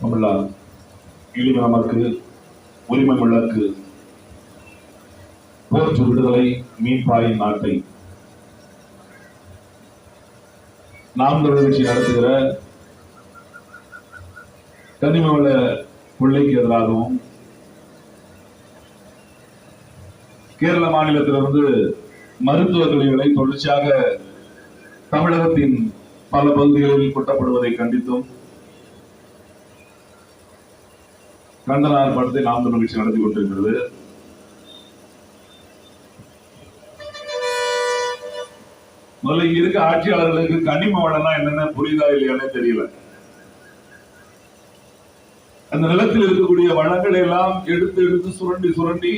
தமிழா இழிவு நமக்கு உரிமை விளக்கு போற்று விடுதலை மீன்பாயின் நாட்டை நாம் தமிழர் கட்சி நடத்துகிற கனிம வள கொள்ளைக்கு எதிராகவும் கேரள மாநிலத்திலிருந்து மருத்துவ கழிவுகளை தொடர்ச்சியாக தமிழகத்தின் பல பகுதிகளில் கொட்டப்படுவதை கண்டித்தும் கண்டன ஆர்ப்பாட்டத்தை நாம் தமிழர் கட்சி நடத்தி கொண்டிருக்கிறது. முதல்ல இங்க இருக்க ஆட்சியாளர்களுக்கு கனிம வளம்னா என்னன்னு புரியுதா இல்லையானே தெரியல. அந்த நிலத்தில் இருக்கக்கூடிய வளங்களை எல்லாம் எடுத்து எடுத்து சுரண்டி சுரண்டி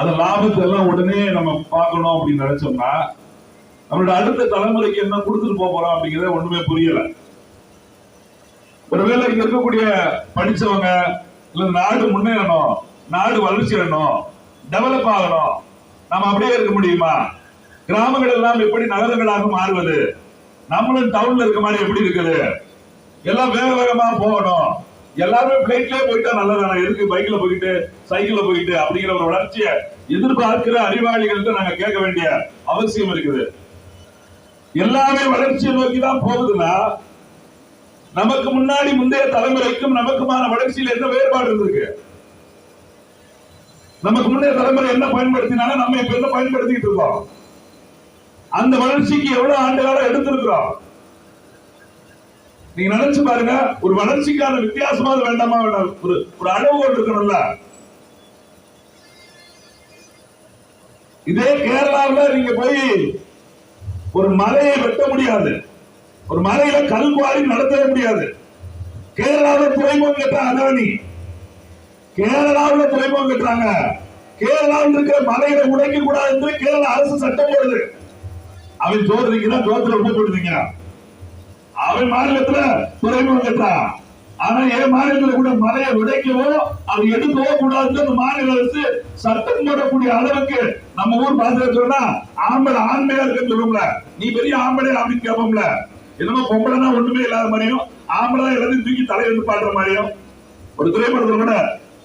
அந்த லாபத்தை எல்லாம் உடனே நம்ம பார்க்கணும் அப்படின்னு நினைச்சோம்னா நம்மளோட அடுத்த தலைமுறைக்கு என்ன கொடுத்துட்டு போறோம் அப்படிங்கறத ஒண்ணுமே புரியல. ஒருவேளை இங்க இருக்கக்கூடிய படிச்சவங்க இல்ல நாடு முன்னேறணும், நாடு வளர்ச்சி அடையணும், டெவலப் ஆகணும், நம்ம அப்படியே இருக்க முடியுமா? கிராமங்கள் எல்லாம் எப்படி நகரங்களாக மாறுவது? நம்மளும் டவுன்ல இருக்க மாதிரி எப்படி இருக்குது? எல்லாம் வேக வேகமா போகணும், எல்லாருமே பிளைட்லயே போயிட்டா நல்லதானே இருக்கு, பைக்ல போயிட்டு சைக்கிள்ல போயிட்டு அப்படிங்கிற ஒரு வளர்ச்சியை எதிர்பார்க்கிற அறிவாளிகள்கிட்ட நாங்க கேட்க வேண்டிய அவசியம் இருக்குது. எல்லாமே வளர்ச்சியை நோக்கி தான் போகுதுன்னா நமக்கு முன்னாடி முந்தைய தலைமுறைக்கும் நமக்குமான வளர்ச்சியில் என்ன வேறுபாடு இருக்கு? நமக்கு முந்தைய தலைமுறை என்ன பயன்படுத்தினாலும் நம்ம இப்ப என்ன பயன்படுத்திட்டு இருக்கோம்? அந்த வளர்ச்சிக்கு எவ்வளவு ஆண்டு காலம் எடுத்திருக்கிறோம்? நீங்க நினைச்சு பாருங்க. ஒரு வளர்ச்சிக்கான வித்தியாசமாவது வேண்டாமா? ஒரு அளவுகோல் இருக்கணும்ல. இதே கேரளாவில் நீங்க போய் ஒரு மலையை வெட்ட முடியாது, ஒரு மலையில கல்குவாரி நடத்தவே முடியாது. கேரளாவில் துறைமுகம் கட்டுற அதானி, கேரளாவில் துறைமுகம் கட்டுறாங்க. கேரளாவில் இருக்கிற மலையை உடைக்க கூடாது என்று கேரள அரசு சட்டம் போடுது. அவன் சோதனைக்குன்னா சோதனை ரொம்ப போடுறீங்க. அவன் மாநிலத்துல துறைமுகம் கட்டுறான். ஆனா என் மாநிலத்தில் கூட மலையை உடைக்கவோ அதை எடுக்கவோ கூடாது அந்த மாநில அரசு சட்டம் போடக்கூடிய அளவுக்கு நம்ம ஊர் பாதுகாத்தோம்னா ஆம்பளை ஆண்மையா இருக்குன்னு சொல்லுவோம்ல, நீ பெரிய ஆம்பளை அப்படின்னு கேட்போம்ல. என்னமோ பொம்பளைனா ஒண்ணுமே இல்லாத மாதிரியும் ஆம்பளை எல்லாத்தையும் தூக்கி தலையிலிருந்து பாடுற மாதிரியும். ஒரு திரைப்படத்துல கூட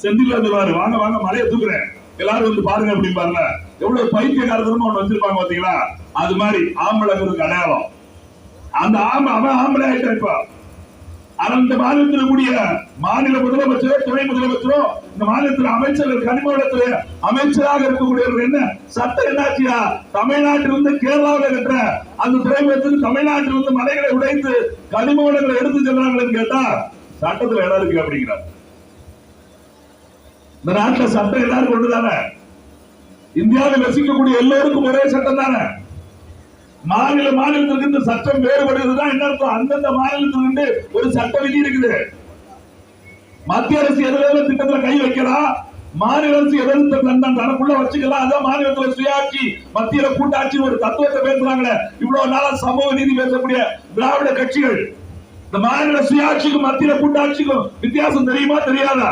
செந்தில் சொல்லுவாரு, வாங்க வாங்க மலையை தூக்குறேன் எல்லாரும் வந்து பாருங்க அப்படின்னு பாருங்க. எவ்வளவு பைத்தியக்காரத்தனமா ஒண்ணு வச்சிருப்பாங்க பாத்தீங்களா? அது மாதிரி ஆம்பளைங்கிறதுக்கு அடையாளம். அந்த அவன் ஆம்பளை ஆயிட்டா. இப்ப அந்த மாநிலத்தில் கூடிய மாநில முதலமைச்சரோ துணை முதலமைச்சரோ இந்த மாநிலத்தில் அமைச்சர்கள் கனிமவளத்துறை அமைச்சராக இருக்கக்கூடியவர்கள் என்ன சட்டம் என்னாச்சியா? தமிழ்நாட்டிலிருந்து கேரளாவில் கட்டுற அந்த துறைமுகத்துக்கு தமிழ்நாட்டிலிருந்து மலைகளை உடைத்து கனிம வளங்களை எடுத்து செல்றாங்கன்னு கேட்டா சட்டத்தில் இடம் இருக்கு அப்படிங்கிறார். இந்த நாட்டில் சட்டம் எல்லாரும் கொண்டுதானே? இந்தியாவில் வசிக்கக்கூடிய எல்லோருக்கும் ஒரே சட்டம் தானே? மாநிலத்திற்கு இந்த சட்டம் வேறுபடுவதுதான் என்ன அர்த்தம்? அந்தந்த மாநிலத்திலிருந்து ஒரு சட்ட விதி இருக்குது. மத்திய அரசு எதிராக திட்டத்தில் கை வைக்கலாம், மாநில அரசு எதிர்த்து தனக்குள்ள வச்சுக்கலாம். அதான் மாநிலத்தில் சுயாட்சி, மத்தியில கூட்டாட்சி ஒரு தத்துவத்தை பேசுறாங்களே. இவ்வளவு நாளா சமூக நீதி பேசக்கூடிய திராவிட கட்சிகள் இந்த மாநில சுயாட்சிக்கும் மத்தியில கூட்டாட்சிக்கும் வித்தியாசம் தெரியுமா தெரியாதா?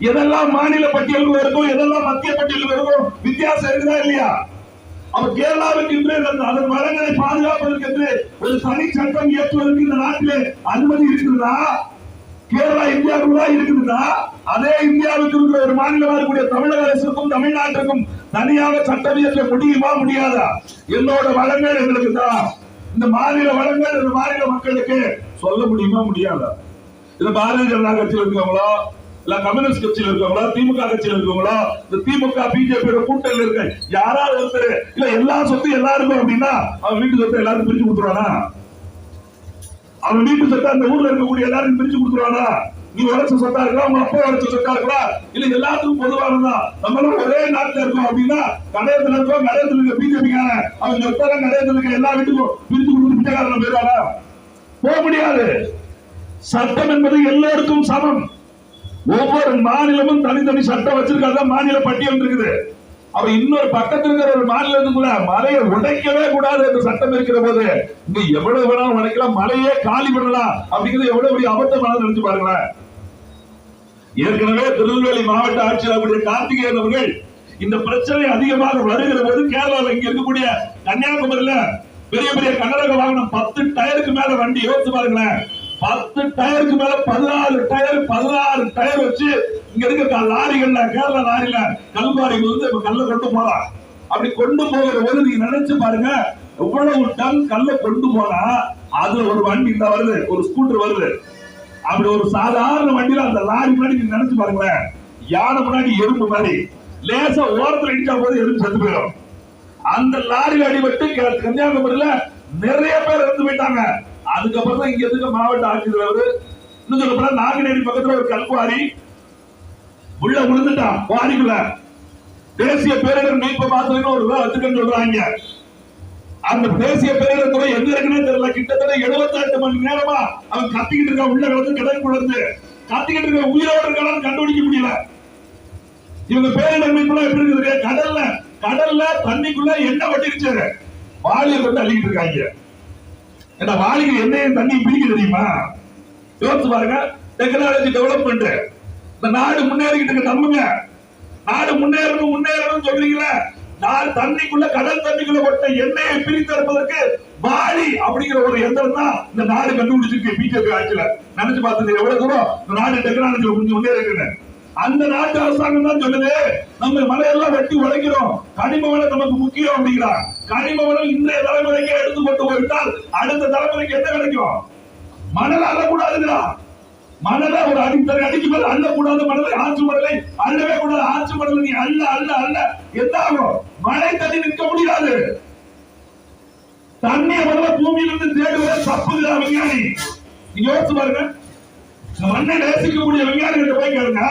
எதெல்லாம் மாநில பட்டியலுக்கு இருக்கும், எதெல்லாம் மத்திய பட்டியலுக்கு இருக்கும், வித்தியாசம் இருக்குதா இல்லையா? அப்ப கேரளாவுக்கு அதன் வளங்களை பாதுகாப்பதற்கு என்று ஒரு தனி சட்டம் இயற்றுவதற்கு இந்த நாட்டிலே அனுமதி இருக்குதா? கேரளா இந்தியாவுக்குள்ளா இருக்குதா? அதே இந்தியாவுக்கு இருக்கிற ஒரு மாநிலமாக இருக்கக்கூடிய தமிழக அரசுக்கும் தமிழ்நாட்டுக்கும் தனியாக சட்டம் இயற்ற முடியுமா முடியாதா? என்னோட வளங்கள் எங்களுக்கு தான், இந்த மாநில வளங்கள் இந்த மாநில மக்களுக்கு சொல்ல முடியுமா முடியாதா? இது பாரதிய ஜனதா கட்சியில் இருக்கவங்களோ இல்ல கம்யூனிஸ்ட் கட்சியில் இருக்கவங்களோ திமுக கட்சியில் இருக்கவங்களோ இந்த திமுக பிஜேபி கூட்டணியில் இருக்க யாராவது ஒருத்தர் இல்ல எல்லா சொத்து எல்லாருக்கும் அப்படின்னா அவன் வீட்டு சொத்தை எல்லாரும் பிரிச்சு கொடுத்துருவானா? அவன் வீட்டு சொத்தை அந்த ஊர்ல இருக்கக்கூடிய எல்லாரும் பிரிச்சு கொடுத்துருவானா? நீ உழைச்ச சொத்தா இருக்கா, உங்க அப்பா உழைச்ச சொத்தா இருக்கா, இல்ல எல்லாத்துக்கும் பொதுவானதான். நம்மளும் ஒரே நாட்டுல இருக்கோம் அப்படின்னா கடையத்துல இருக்கோம், கடையத்துல இருக்க பிஜேபிக்கான அவங்க சொத்தெல்லாம் கடையத்துல இருக்க எல்லா வீட்டுக்கும் பிரிச்சு கொடுத்து பிச்சைக்காரன் போயிடுவானா? போக முடியாது. சட்டம் என்பது எல்லோருக்கும் சமம். ஒவ்வொரு மாநிலமும் தனித்தனி சட்டம் வச்சிருக்காங்க, மாநில பட்டியல் இருக்குது. அப்ப இன்னொரு பக்கத்தில் இருக்கிற ஒரு மாநிலத்துக்குள்ள மலையை உடைக்கவே கூடாது என்ற சட்டம் இருக்கிற போது இங்க எவ்வளவு வேணாலும் உடைக்கலாம், மலையே காலி பண்ணலாம் அப்படிங்கிறது எவ்வளவு பெரிய அபத்தமான நினைச்சு பாருங்களேன். ஏற்கனவே திருநெல்வேலி மாவட்ட ஆட்சியாளர் கார்த்திகேயன் அவர்கள் இந்த பிரச்சனை அதிகமாக வருகிற போது கேரளாவில் இங்க இருக்கக்கூடிய கன்னியாகுமரியில பெரிய பெரிய கன்னடக வாகனம் 10 டயருக்கு மேல வண்டி யோசிச்சு பாருங்களேன். 10 டயருக்கு மேல 16 டயர் வச்சு இங்க இருக்க லாரிகள்ல, கேரளா லாரில கல்வாரிகள் வந்து கல்ல கொண்டு போறான். அப்படி கொண்டு போகிற போது நீங்க நினைச்சு பாருங்க, எவ்வளவு டன் கல்ல கொண்டு போனா அதுல ஒரு வண்டி இந்த வருது, ஒரு ஸ்கூட்டர் வருது. அப்படி ஒரு சாதாரண வண்டியில அந்த லாரி முன்னாடி நீங்க நினைச்சு பாருங்களேன், யானை முன்னாடி எறும்பு மாதிரி லேசா ஓரத்துல இடிச்சா போது எறும்பு செத்து போயிடும். அந்த லாரியில் அடிபட்டு கன்னியாகுமரியில நிறைய பேர் இறந்து போயிட்டாங்க. அதுக்கப்புறம் தான் இங்க இருக்க மாவட்ட ஆட்சித்தலைவர், இன்னும் சொல்ல போனா நாங்குநேரி பக்கத்துல ஒரு கல்குவாரி உள்ள விழுந்துட்டான் குவாரிக்குள்ள. தேசிய பேரிடர் மீட்பு பாசனம் ஒரு வச்சுக்கன்னு சொல்றாங்க. அந்த தேசிய பேரிடர் துறை எங்க இருக்குன்னு தெரியல. கிட்டத்தட்ட 78 மணி நேரமா அவன் கத்திக்கிட்டு இருக்கான், உள்ள கிடந்து கிடக்குள்ள இருந்து கத்திக்கிட்டு இருக்க, உயிரோடு இருக்கான்னு கண்டுபிடிக்க முடியல. இவங்க பேரிடர் மீட்பு எப்படி இருக்குது? கடல்ல தண்ணிக்குள்ள என்ன வட்டிருச்சு, வாளியை கொண்டு அள்ளிக்கிட்டு இருக்காங்க. ஏன்னா வாளிக்கு எண்ணெயும் தண்ணியும் பிரிக்க தெரியுமா? யோசிச்சு பாருங்க. டெக்னாலஜி டெவலப்மெண்ட், இந்த நாடு முன்னேறிக்கிட்டு இருக்கு. நம்புங்க, நாடு முன்னேறணும் சொல்றீங்களா? தண்ணிக்குள்ள, கடல் தண்ணிக்குள்ள ஒட்ட எண்ணெயை பிரித்தெடுப்பதற்கு வாளி அப்படிங்கிற ஒரு எந்திரம் தான் இந்த நாடு கண்டுபிடிச்சிருக்கு. பிஜேபி ஆட்சியில நினைச்சு பார்த்தது எவ்வளவு தூரம் இந்த நாடு டெக்னாலஜில கொஞ்சம் முன்னேறிருக்கு. அந்த நாட்டு அரசாங்கம் தான் சொல்லுது, நம்ம மலையெல்லாம் வெட்டி உடைக்கிறோம், கனிம வளம் நமக்கு முக்கியம் அப்படிங்கிறார். கனிம வளம் இன்றைய தலைமுறைக்கு எடுத்து கொண்டு போயிட்டால் அடுத்த தலைமுறைக்கு என்ன கிடைக்கும்? மணல் அள்ளக்கூடாதுங்கிறா. மணலை ஒரு அடிக்கு மேல அள்ளக்கூடாது. மணலை, ஆற்று மணலை அள்ளவே கூடாது. ஆற்று மணலை நீ அல்ல என்ன ஆகும்? மழை தண்ணி நிற்க முடியாது. தண்ணிய மணல பூமியிலிருந்து தேடுவதே தப்புதான் விஞ்ஞானி. நீங்க யோசிச்சு பாருங்க. மண்ணை நேசிக்கக்கூடிய விஞ்ஞானிகிட்ட போய் கேளுங்க,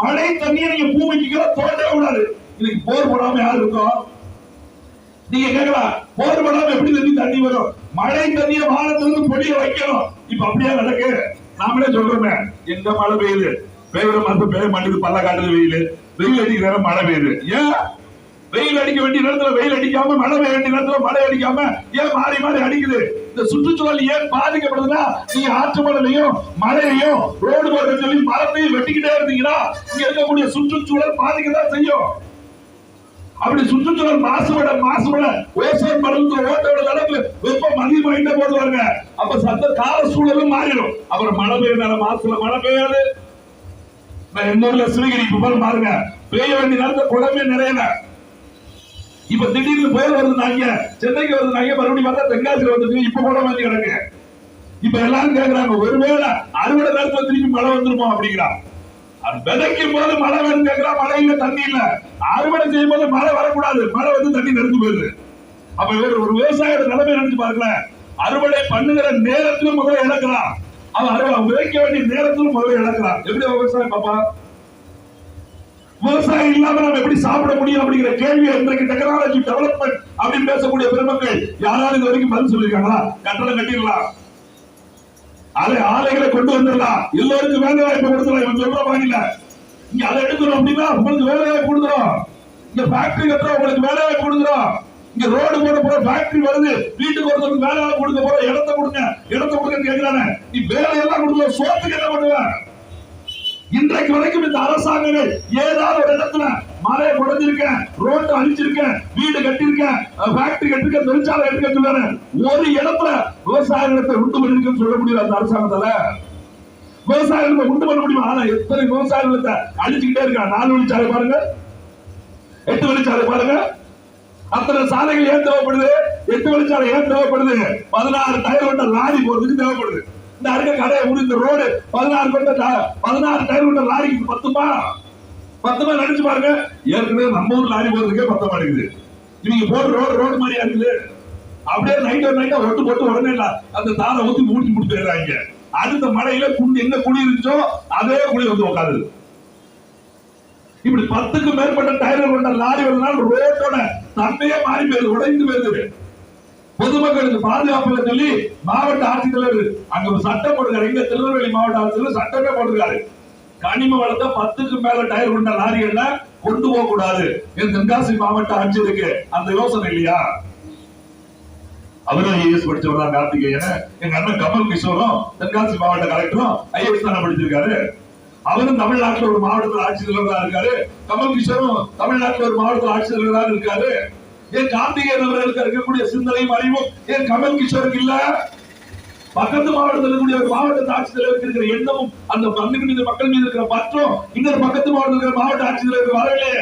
மழை தண்ணியை நீங்க பூமிக்கு தோண்டவே கூடாது. இன்னைக்கு போர் போடாம யாரு இருக்கும்? நீங்க கேட்கலாம், போர் போடாம எப்படி தண்ணி வரும்? மழை தண்ணியை வானத்திலிருந்து பொடிய வைக்கணும். இப்ப அப்படியே நடக்கு. நாமளே சொல்றோமே, எங்க மழை பெய்யுது, பெய்யுற மரத்து பெய்ய மாட்டேங்குது, பல்ல காட்டுது வெயில் அடிக்கிற நேரம் மழை பெய்யுது. ஏன் வெயில் அடிக்க வேண்டிய நேரத்துல வெயில் அடிக்காம, மழை பெய்ய வேண்டிய நேரத்துல மழை அடிக்காம ஏன் மாறி மாறி அடிக்குது? இந்த சுற்றுச்சூழல் ஏன் பாதிக்கப்படுதுன்னா, நீங்க ஆற்று மணலையும் மழையையும் ரோடு போடுற சொல்லி மரத்தையும் வெட்டிக்கிட்டே இருந்தீங்கன்னா இங்க இருக்கக்கூடிய சுற்றுச்சூழல் பாதிக்கதான் செய்யும். அப்படி சுற்றுச்சூழல் மாசுபட ஓசோன் மண்டலத்துல ஓட்டோட அளவுக்கு வெப்பம் அதிகமாயிட்டே போடுவாங்க. அப்ப சத்த கால சூழலும் மாறிடும். அப்புறம் மழை பெய்ய மாசத்துல மழை பெய்யாது. எங்க ஊர்ல சிவகிரி பாருங்க, பெய்ய வேண்டிய நேரத்துல குளமே நிறையல. இப்ப திடீர்னு புயல் வருதுனாங்க, சென்னைக்கு வருதுனாங்க, மறுபடியும் பார்த்தா தென்காசியில வந்து இப்ப கூட வந்து கிடக்கு. இப்ப எல்லாரும் கேட்கிறாங்க, ஒருவேளை அறுவடை நேரத்துல திருப்பி மழை வந்துருமோ அப்படிங்கிறான். விதைக்கும் போது மழை வேணும் கேட்கிறா, மழை இல்ல, தண்ணி இல்ல. அறுவடை செய்யும் போது மழை வரக்கூடாது, மழை வந்து தண்ணி நிறுத்து போயிருது. அப்ப ஒரு விவசாயியோட நிலைமை நினைச்சு பாருங்களேன். அறுவடை பண்ணுகிற நேரத்திலும் முதல்ல இழக்கிறான், அவன் விதைக்க வேண்டிய நேரத்திலும் முதல்ல இழக்கிறான். எப்படி விவசாயம் பாப்பா? விவசாயம் இல்லாம நம்ம எப்படி சாப்பிட முடியும் அப்படிங்கிற கேள்வி இன்றைக்கு டெக்னாலஜி டெவலப்மெண்ட் அப்படின்னு பேசக்கூடிய பெருமக்கள் யாராவது இது வரைக்கும் பதில் சொல்லிருக்காங்களா? கட்டணம் கட்டிடலாம், ஆலைகளை கொண்டு வந்துடலாம், எல்லோருக்கும் வேலை வாய்ப்பு கொடுத்துடலாம். இவன் சொல்ற மாநில இங்க அதை எடுக்கிறோம் அப்படின்னா உங்களுக்கு வேலை வாய்ப்பு கொடுக்குறோம். இங்க ஃபேக்டரி கட்டுறோம், உங்களுக்கு வேலை வாய்ப்பு கொடுக்குறோம். இங்க ரோடு போட போற ஃபேக்டரி வருது, வீட்டுக்கு ஒருத்தருக்கு வேலை வாய்ப்பு கொடுக்க போற, இடத்தை கொடுங்க கேட்கிறானே. நீ வேலையெல்லாம் கொடுக்க, சோத்துக்கு என்ன பண்ணுவேன்? இன்றைக்கு வரைக்கும் இந்த அரசாங்கங்கள் ஏதாவது ஒரு இடத்துல மலையை குறைஞ்சிருக்கேன், ரோட்டை அழிச்சிருக்கேன், வீடு கட்டிருக்கேன், ஃபேக்டரி கட்டிருக்கேன், தொழிற்சாலை கட்டிருக்கேன், ஒரு இடத்துல விவசாயத்தை உண்டு பண்ணிருக்கேன்னு சொல்ல முடியல. அந்த அரசாங்கத்தால விவசாயத்தை உண்டு பண்ண முடியுமா? ஆனா எத்தனை விவசாயத்தை அழிச்சுக்கிட்டே இருக்காங்க. 4 வழிச்சாலை பாருங்க, 8 வழிச்சாலை பாருங்க. அத்தனை சாலைகள் ஏன் தேவைப்படுது? 8 வழிச்சாலை ஏன் தேவைப்படுது? 16 டயர் கொண்ட லாரி போறதுக்கு தேவைப்படுது. இந்த அருக கடை இந்த ரோடு 16 டயர் கொண்ட லாரிக்கு பத்துமா நினைச்சு பாருங்க. ஏற்கனவே நம்ம ஊர் லாரி போறதுக்கே பத்த மாட்டேங்குது. நீங்க போற ரோடு மாதிரியா இருக்குது. அப்படியே நைட்டா ஒட்டு போட்டு உடனே அந்த தாரை ஊத்தி மூடி போயிடுறாங்க. அடுத்த மழையில எங்க குழி இருந்துச்சோ அதே குழி வந்து உட்காந்து. இப்படி 10க்கும் மேற்பட்ட டயர் கொண்ட லாரி வருதுனால ரோட்டோட தன்மையே மாறி போயிருது, உடைந்து போயிருது. பொதுமக்களுக்கு பாதுகாப்பு சொல்லி மாவட்ட ஆட்சித்தலைவர் அங்க சட்டம் போடுறாரு. எங்க திருநெல்வேலி மாவட்ட ஆட்சித்தலைவர் சட்டமே போட்டிருக்காரு. கனிம வளத்தை 10க்கும் மேல டயர் கொண்ட லாரிகள்ல கொண்டு போக கூடாது. தென்காசி மாவட்ட ஆட்சியருக்கு அந்த யோசனை இல்லையா? அவரும் ஐஏஎஸ் படிச்சவர் தான் கார்த்திகேயன். எங்க அண்ணன் கமல் கிஷோரும் தென்காசி மாவட்ட கலெக்டரும் ஐஏஎஸ் தானே படிச்சிருக்காரு. அவரும் தமிழ்நாட்டில் ஒரு மாவட்டத்தில் ஆட்சித்தலைவராக இருக்காரு. கமல் கிஷோரும் தமிழ்நாட்டில் ஒரு மாவட்டத்தில் ஆட்சித்தலைவராக இருக்காரு. ஏன் கார்த்திகேயன் அவர்களுக்கு இருக்கக்கூடிய சிந்தனையும் அறிவும் ஏன் கமல் கிஷோருக்கு இல்ல? பக்கத்து மாவட்டத்தில் இருக்கக்கூடிய மாவட்ட ஆட்சித்தலைவருக்கு இருக்கிற எண்ணமும் அந்த மண்ணின் மீது மக்கள் மீது இருக்கிற பற்றும் இன்னொரு பக்கத்து மாவட்டத்தில் இருக்கிற மாவட்ட ஆட்சித்தலைவருக்கு வரவில்லை.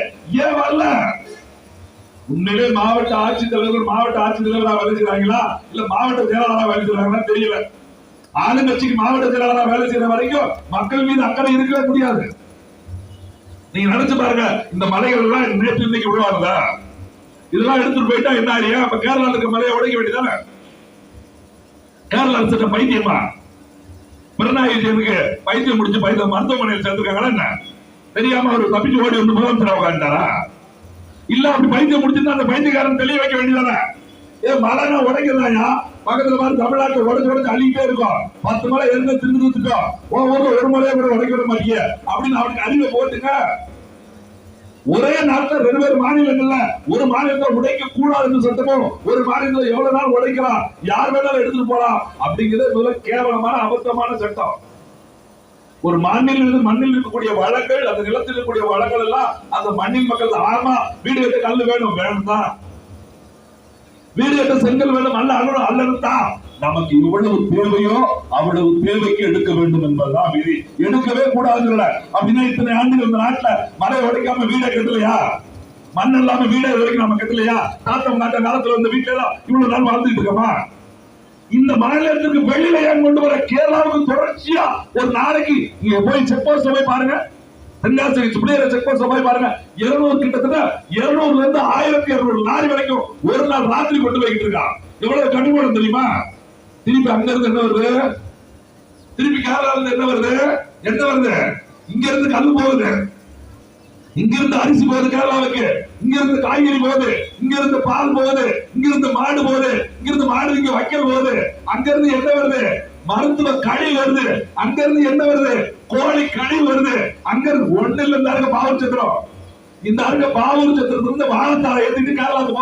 ஏன் வரல? உண்மையிலே மாவட்ட ஆட்சித்தலைவர் மாவட்ட ஆட்சித்தலைவரா வேலை செய்யறாங்களா இல்ல மாவட்ட செயலாளரா வேலை செய்யறாங்களா தெரியல. ஆளுங்கட்சிக்கு மாவட்ட செயலாளரா வேலை செய்யற வரைக்கும் மக்கள் மீது அக்கறை இருக்கவே முடியாது. நீங்க நினைச்சு பாருங்க, இந்த மலைகள் எல்லாம் நேற்று இன்னைக்கு விழுவாங்க. இதெல்லாம் எடுத்துட்டு போயிட்டா என்ன ஆரியா? அப்ப கேரளால இருக்க மலையை உடைக்க வேண்டியதானே? கேரளா அரசு பைத்தியமா? பினராயி விஜயனுக்கு பைத்தியம் முடிச்சு மருத்துவமனையில் சேர்த்திருக்காங்களா என்ன? தெரியாம அவர் தப்பிச்சு ஓடி வந்து முதலமைச்சர் உட்காந்துட்டாரா? இல்ல அப்படி பைத்தியம் முடிச்சுன்னா அந்த பைத்தியக்காரன் தெளிய வைக்க வேண்டியதானே? மலைனா உடைக்கிறதாயா? பக்கத்துல மாதிரி தமிழ்நாட்டில் உடைச்சு அழிக்கிட்டே இருக்கும். 10 மலை இருந்து திருந்துட்டோம், ஒரு மலையை கூட உடைக்க விட மாட்டீங்க அப்படின்னு அவனுக்கு அறிவை போட்டுங்க. ஒரே நாட்டில் 2 பேர் மாநிலங்கள்ல ஒரு மாநிலத்தை உடைக்க கூடாதுன்னு சட்டமும், ஒரு மாநிலத்தில் எவ்வளவு நாள் உடைக்கலாம், யார் வேணாலும் எடுத்துட்டு போலாம் அப்படிங்கிறது கேவலமான அபத்தமான சட்டம். ஒரு மண்ணில் இருக்கக்கூடிய வளங்கள், அந்த நிலத்தில் இருக்கக்கூடிய வளங்கள் எல்லாம் அந்த மண்ணின் மக்கள். ஆமா, வீடு கட்ட கல்லு வேணும், வேணும் தான். வீடு கட்ட செங்கல் வேணும், அல்லது தான். நமக்கு எவ்வளவு தேவையோ அவ்வளவு தேவைக்கு எடுக்க வேண்டும் என்பதுதான் விதி. எடுக்கவே கூடாது. அப்படின்னா இத்தனை ஆண்டுகள் இந்த நாட்டுல மலை உடைக்காம வீடை கட்டலையா? மண் இல்லாம வீடை வரைக்கும் நம்ம கட்டலையா? தாத்தம் நாட்ட காலத்துல இந்த வீட்டுல எல்லாம் இவ்வளவு நாள் வாழ்ந்துட்டு இருக்கோமா? இந்த மாநிலத்திற்கு வெளியில ஏன் கொண்டு வர? கேரளாவுக்கு தொடர்ச்சியா ஒரு நாளைக்கு நீங்க போய் செக் போஸ்ட் போய் பாருங்க, தென்காசி செக் போஸ்ட் போய் பாருங்க, 200 கிட்டத்தட்ட 200ல இருந்து 1200 லாரி வரைக்கும் ஒரு நாள் ராத்திரி கொண்டு போய்கிட்டு இருக்கான். எவ்வளவு கடுமையான தெரியுமா? திருப்பி அங்க இருந்து என்ன வருது? திருப்பி கேரளால இருந்து என்ன வருது? இங்க இருந்து கல்லு போகுது, இங்க இருந்து அரிசி போகுது கேரளாவுக்கு, இங்க இருந்து காய்கறி போகுது, இங்க இருந்து பால் போகுது, இங்க இருந்து மாடு போகுது, இங்க இருந்து மாடு இங்க வைக்கல் போகுது. அங்க இருந்து என்ன வருது? மருத்துவ கழிவு வருது. அங்க இருந்து என்ன வருது? கோழி கழிவு வருது. அங்க இருந்து ஒண்ணு இல்ல பாவூர் சத்திரம். இந்த அருக பாவூர் சத்திரத்துல இருந்து வாழத்தாரை ஏத்திட்டு கேரளாவுக்கு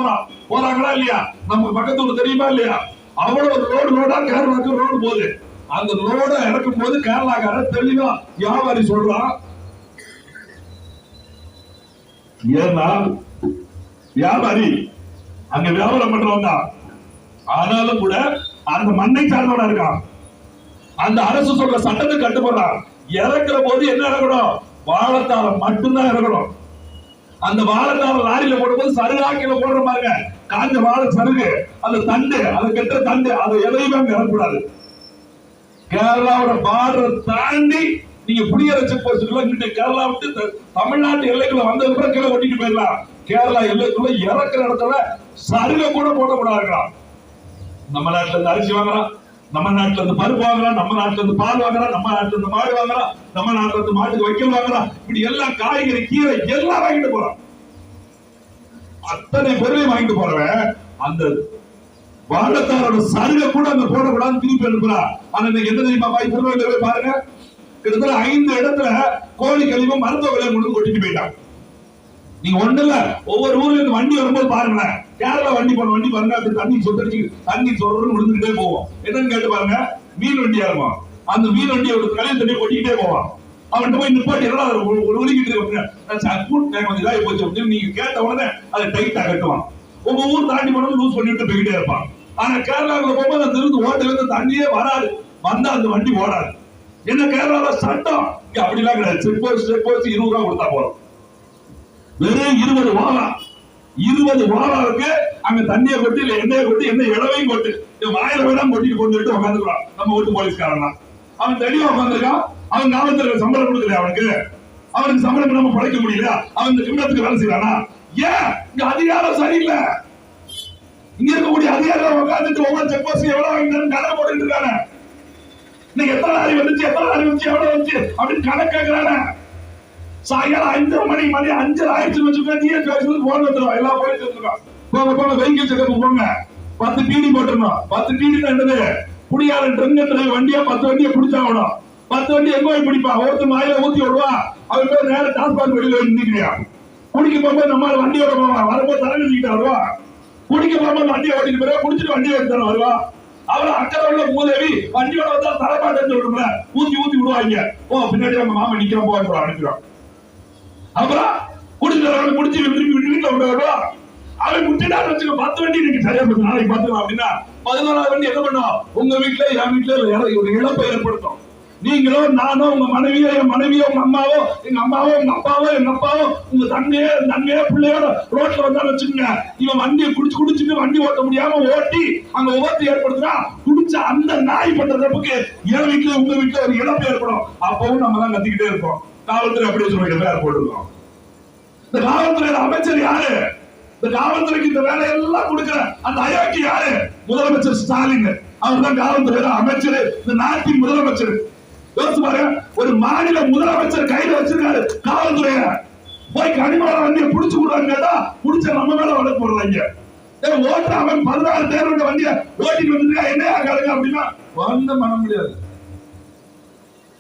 போறாங்களா இல்லையா? நமக்கு பக்கத்துல தெரியுமா இல்லையா? அவ்வளவு லோடா கேரளாவுக்கு ரோடு போகுது. அந்த லோட இறக்கும் போது கேரளாக்கார தெளிவா வியாபாரி சொல்றான், ஏன்னா வியாபாரி அங்க வியாபாரம் பண்றவங்க தான், ஆனாலும் கூட அந்த மண்ணை சார்ந்தவனா இருக்கான். அந்த அரசு சொல்ற சட்டத்தை கட்டுப்படுறான். இறக்குற போது என்ன இறக்கணும்? வாழைத்தாரம் மட்டும்தான் இறக்கணும். அந்த வாழைத்தாரம் லாரியில போடும்போது சருகாக்கில போடுற பாருங்க, காஞ்ச வாழை சருகு, அந்த தண்டு, அதை கெட்ட தண்டு, அதை எதையுமே அங்க இறக்கக்கூடாது. கேரளாவோட பார்டர் தாண்டி நீங்க புளியரை செக் போஸ்டுக்குள்ள இங்கிட்டு கேரளா விட்டு தமிழ்நாட்டு எல்லைக்குள்ள வந்ததுக்கு அப்புறம் கீழே ஒட்டிட்டு போயிடலாம். கேரளா எல்லைக்குள்ள இறக்குற இடத்துல சருக கூட போடக்கூடாது. நம்ம நாட்டுல இருந்து அரிசி வாங்குறான், நம்ம நாட்டுல இருந்து பருப்பு வாங்குறான், நம்ம நாட்டுல இருந்து பால் வாங்குறான், நம்ம நாட்டுல இருந்து மாடு வாங்குறான், நம்ம நாட்டுல இருந்து மாட்டுக்கு வைக்கல் வாங்குறான். இப்படி எல்லாம் காய்கறி கீரை எல்லாம் வாங்கிட்டு போறான். அத்தனை பொருளையும் வாங்கிட்டு போறவன் அந்த வாழத்தாரோட சருக கூட அங்க போடக்கூடாதுன்னு திருப்பி அனுப்புறான். ஆனா இன்னைக்கு என்ன தெரியுமா? திருநெல்வேலியில போய் பாருங்க, கிட்டத்தட்ட 5 இடத்துல கோழி கழிவும் மருத்துவ கழிவு கொண்டு கொட்டிட்டு போயிட்டாங்க. நீங்க ஒண்ணு இல்ல, ஒவ்வொரு ஊர்ல இருந்து வண்டி வரும்போது பாருங்க, கேரளா வண்டி பாருங்க, அது தண்ணி சொத்தடிச்சு தண்ணி சொல்றதுன்னு விழுந்துகிட்டே போவோம். என்னன்னு கேட்டு பாருங்க, மீன் வண்டியா இருக்கும். அந்த மீன் வண்டியோட கழிவு தண்ணி கொட்டிக்கிட்டே போவான். அவன்கிட்ட போய் நிப்பாட்டி எல்லாம் ஒழுகிட்டு இதாகி போச்சு நீங்க கேட்ட உடனே அதை டைட்டா கட்டுவான். உங்க ஊர் தாண்டி போனோம் லூஸ் பண்ணிட்டு போய்கிட்டே இருப்பான். ஆனா கேரளாவுக்கு போகும்போது அந்த இருந்து ஓட்டல இருந்து தண்ணியே வராது, வந்தா அந்த வண்டி ஓடாது. என்ன கேரளால சட்டம் இங்க அப்படிலாம் கிடையாது. செக் போஸ்ட் 20 ரூபா கொடுத்தா போறோம். வெறும் 20 வாராவுக்கு அங்க தண்ணியை கொட்டி இல்ல எண்ணெயை கொட்டி என்ன இளவையும் கொட்டு வாயில வேணாம் கொட்டிட்டு கொண்டு உட்காந்துக்கிறான். நம்ம வீட்டு போலீஸ்காரன் அவன் தெளிவா உட்காந்துருக்கான். அவன் காவல்துறை சம்பளம் கொடுக்கல, அவனுக்கு சம்பளம் நம்ம படைக்க முடியல, அவன் இந்த கிண்ணத்துக்கு வேலை செய்யறானா? ஏன் இங்க அதிகாரம் சரியில்லை. இங்க இருக்கக்கூடிய அதிகாரிகள் உட்காந்துட்டு ஒவ்வொரு செக் போஸ்ட் எவ்வளவு வாங்கினாலும் கணக்கு போட்டுட்டு இருக்காங்க. இன்னைக்கு எத்தனை லாரி வந்துச்சு, எவ்வளவு வந்துச்சு அப்படின்னு கணக்கு கேட்கிறாங்க. சாயங்காலம் 5 மணி 5 ஆயிடுச்சுன்னு வச்சுக்கோங்க, போன் வந்துடும். எல்லா போலீஸ் வந்துருக்கோம், போங்க வெஹிக்கிள் செக்அப் போங்க, 10 டிடி போட்டுருந்தோம். 10 டிடி என்னது? குடியாரன் ட்ரங்க் வண்டியா 10 வண்டியை பிடிச்சாகணும். 10 வண்டி எங்க போய் பிடிப்பான்? ஒருத்தர் மாயில ஊத்தி விடுவா, அவன் பேர் நேரம் டிரான்ஸ்பார்ட் வெளியில நின்றுக்கிறியா? குடிக்க போகும்போது நம்ம வண்டியோட போவான், வரும்போது தலைநிட்டு வருவா. குடிக்க போகும்போது வண்டியை ஓட்டிட்டு போய் குடிச்சிட்டு வண்டியை ஓட்டி வருவா. அவரை அக்கறை உள்ள மூதேவி வண்டியோட வந்தா தலைப்பாட்டு விடுற ஊத்தி விடுவாங்க. பின்னாடி அவங்க மாமா நிக்கிறோம் போவாங்க அனுப்பிடுவான். அப்புறம் குடிச்சு வீட்டுல வருவா. அவன் முட்டினான்னு வச்சுக்க 10 வண்டி நீங்க சரியா போச்சு நாளைக்கு பாத்துக்கலாம் அப்படின்னா 11ஆவது வண்டி என்ன பண்ணுவோம்? உங்க வீட்டுல என் வீட்டுல ஒரு இழப்பை ஏற்படுத்தும். நீங்களோ நானோ உங்க மனைவியோ என் மனைவியோ உங்க அம்மாவோ எங்க அம்மாவோ உங்க அப்பாவோ எங்க அப்பாவோ உங்க தங்கையோ பிள்ளையோட ரோட்ல வந்தாலும் வச்சுக்கோங்க, இவன் வண்டியை குடிச்சுட்டு வண்டி ஓட்ட முடியாம ஓட்டி அங்க விபத்து ஏற்படுத்துறா, குடிச்ச அந்த நாய் பண்ற தப்புக்கு என் வீட்டுல உங்க வீட்டுல ஒரு இழப்பு ஏற்படும். அப்பவும் நம்ம தான் கத்திக்கிட்டே இருப்போம். காவல்துறை அப்படியே சொல்லுங்க பேர் போட்டுருக்கோம். இந்த காவல்துறையில அமைச்சர் யாரு? இந்த காவல்துறைக்கு இந்த வேலையெல்லாம் கொடுக்கிற அந்த அயோக்கி யாரு? முதலமைச்சர் ஸ்டாலின். அவர் தான் காவல்துறையில அமைச்சர், இந்த நாட்டின் முதலமைச்சர். யோசிச்சு பாருங்க, ஒரு மாநில முதலமைச்சர் கையில வச்சிருக்காரு காவல்துறைய. போய் கனிமவள வண்டியை புடிச்சு விடுறாங்க கேட்டா புடிச்ச நம்ம மேல வழக்கு போடுறாங்க. ஓட்ட அவன் 16 பேர் வண்டியை ஓட்டிட்டு வந்துருக்கா, என்ன ஆகாதுங்க அப்படின்னா ஒன்றும் பண்ண முடியாது.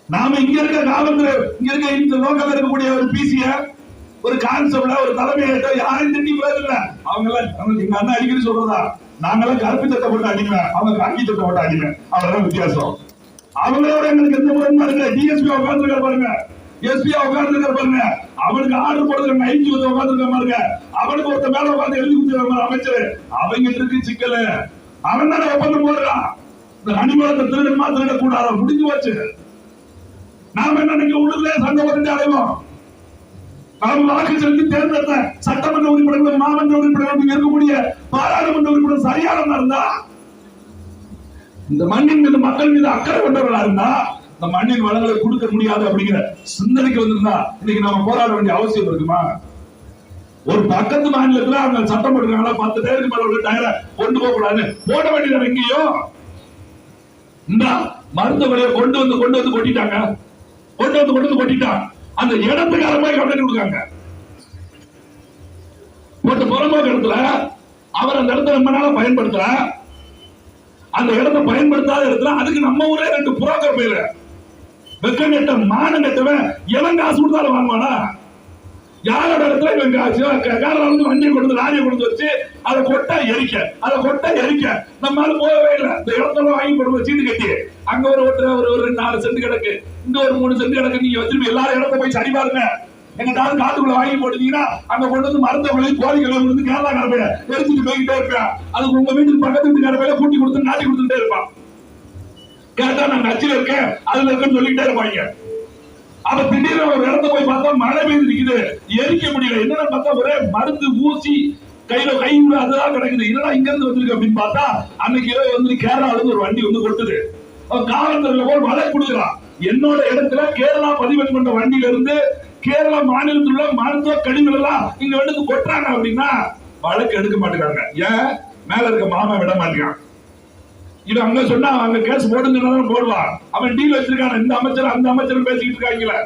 நாம இங்க இருக்க காவல்துறை, இங்க இருக்க இந்த லோக்கல் இருக்கக்கூடிய ஒரு பிசிய, ஒரு கான்ஸ்டபிள, ஒரு தலைமையிட்ட யாரையும் திட்டி இல்ல. அவங்க எல்லாம் எங்க அண்ணன் அடிக்கடி சொல்றதா, நாங்கெல்லாம் கருப்பு சட்டை போட்டு அடிப்பேன், அவங்க காக்கி சட்டை போட்டு அடிப்பேன், அவ்வளவுதான் வித்தியாசம். அவங்களோட எங்களுக்கு எந்த முறையும் பாருங்க. டிஎஸ்பி உட்கார்ந்து பாருங்க, எஸ்பி உட்கார்ந்து பாருங்க, அவனுக்கு ஆர்டர் போடுறது ஐஜி வந்து உட்கார்ந்து பாருங்க, அவனுக்கு ஒருத்த மேல உட்கார்ந்து எழுதி கொடுத்துருவாங்க அமைச்சர். அவங்க இருக்கு சிக்கல், அவன் தானே ஒப்பந்தம் போடுறான். இந்த கனிமலத்தை திருடமா திருடக்கூடாத முடிஞ்சு வச்சு நாம என்ன நீங்க உள்ளே சண்டை போட்டு அடைவோம். நாம வாக்கு செலுத்தி தேர்ந்தெடுத்த சட்டமன்ற உறுப்பினர்கள், மாமன்ற உறுப்பினர்கள், இருக்கக்கூடிய பாராளுமன்ற உறுப்பினர் சரியானதா இருந்தா, இந்த மண்ணின் மீது மக்கள் மீது அக்கறை கொண்டவர்களா இருந்தா, இந்த மண்ணின் வளங்களை கொடுக்க முடியாது அப்படிங்கிற சிந்தனைக்கு வந்திருந்தா இன்னைக்கு நாம போராட வேண்டிய அவசியம் இருக்குமா? ஒரு பக்கத்து மாநிலத்துல அவங்க சட்டம் போட்டுருக்காங்களா, 10 பேருக்கு மேல ஒரு டயரை கொண்டு போக கூடாதுன்னு போட வேண்டியது எங்கேயோ. இந்த மருத்துவமனையை கொண்டு வந்து கொட்டிட்டாங்க, கொண்டு வந்து கொட்டிட்டான். அந்த இடத்துக்கார போய் கம்ப்ளைண்ட் கொடுக்காங்க. போட்டு புறம்போக்கு இடத்துல அவர் அந்த இடத்துல ரொம்ப நாளா பயன்படுத்தல, அந்த இடத்தை பயன்படுத்தாத இடத்துல அதுக்கு நம்ம ஊரே 2 புரோக்கர் பேரு வெக்கம் கட்ட மானம் கட்டவன் எவன் காசு கொடுத்தாலும் வாங்குவானா? யாரோட இடத்துல இவன் காரில் வந்து வண்டியை கொண்டு லாரியை கொண்டு வச்சு அதை கொட்டா எரிக்க நம்மளால போகவே இல்லை. இந்த இடத்துல வாங்கி போடுவோம் சீட்டு கட்டி, அங்க ஒரு 4 சென்ட் கிடக்கு, இங்க ஒரு 3 சென்ட் கிடக்கு. நீங்க வச்சிருப்பீங்க எல்லாரும் இடத்த போய் சரி பாருங்க. எங்கிட்டாவது காட்டுக்குள்ள வாங்கி போட்டீங்கன்னா அங்க கொண்டு வந்து மருத்துவமனை கோழிகளை வந்து கேரளா கடமையில எரிச்சுட்டு போய்கிட்டே இருப்பேன். அதுக்கு உங்க வீட்டுக்கு பக்கத்து வீட்டு கடமையில கூட்டி கொடுத்து நாட்டி கொடுத்துட்டே இருப்பான். கேட்டா நான் நச்சில இருக்கேன் அதுல இருக்கேன்னு சொல்லிக்கிட்டே இருப்பாங்க. அப்ப திடீர்னு ஒரு இடத்த போய் பார்த்தா மழை பெய்து நிக்குது, எரிக்க முடியல. என்னன்னு பார்த்தா ஒரே மருந்து ஊசி கையில கை அதுதான் கிடக்குது. என்னடா இங்க இருந்து வந்திருக்கு அப்படின்னு பார்த்தா அன்னைக்கு வந்து கேரளால இருந்து ஒரு வண்டி வந்து கொட்டுது. காவல்துறையில போய் மழை கொடுக்குறான். என்னோட இடத்துல கேரளா பதிவு பண்ண வண்டியில இருந்து கேரளா மாநிலத்தில் உள்ள மருத்துவ கழிவுகள் எல்லாம் இங்க வந்து கொட்டுறாங்க அப்படின்னா வழக்கு எடுக்க மாட்டேங்கிறாங்க. ஏன்? மேல இருக்க மாமா விட மாட்டேங்கிறான். இது அங்க சொன்னா அங்க கேஸ் போடுங்க போடுவான். அவன் டீல் வச்சிருக்கான இந்த அமைச்சர் அந்த அமைச்சர் பேசிக்கிட்டு இருக்காங்களே.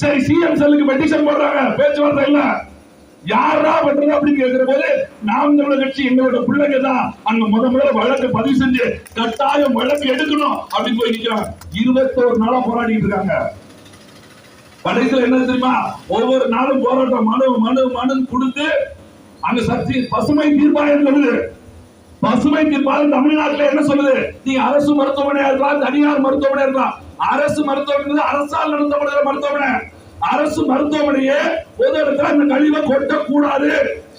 சரி, சிஎம் செல்லுக்கு பெட்டிஷன் போடுறாங்க, பேச்சுவார்த்தை இல்ல. யாரா பண்றது அப்படின்னு கேட்கிற போது நாம் தமிழர் கட்சி எங்களோட பிள்ளைங்க தான் அங்க முதல்ல வழக்கு பதிவு செஞ்சு கட்டாயம் வழக்கு எடுக்கணும் அப்படின்னு போய் நிக்கிறாங்க. 21 நாளா போராடிட்டு இருக்காங்க. கடைசியில் என்ன தெரியுமா? ஒவ்வொரு நாளும் போராட்டம் மனு கொடுத்து அங்க சக்தி பசுமை தீர்ப்பாயம் சொல்லுது. பசுமை தீர்ப்பாயம் தமிழ்நாட்டில் என்ன சொல்லுது? நீங்க அரசு மருத்துவமனையா இருக்கலாம், தனியார் மருத்துவமனையா இருக்கலாம். அரசு மருத்துவமனை அரசால் நடத்தப்படுகிற மருத்துவமனை. அரசு மருத்துவமனையே பொது இடத்துல இந்த கழிவை கொட்டக்கூடாது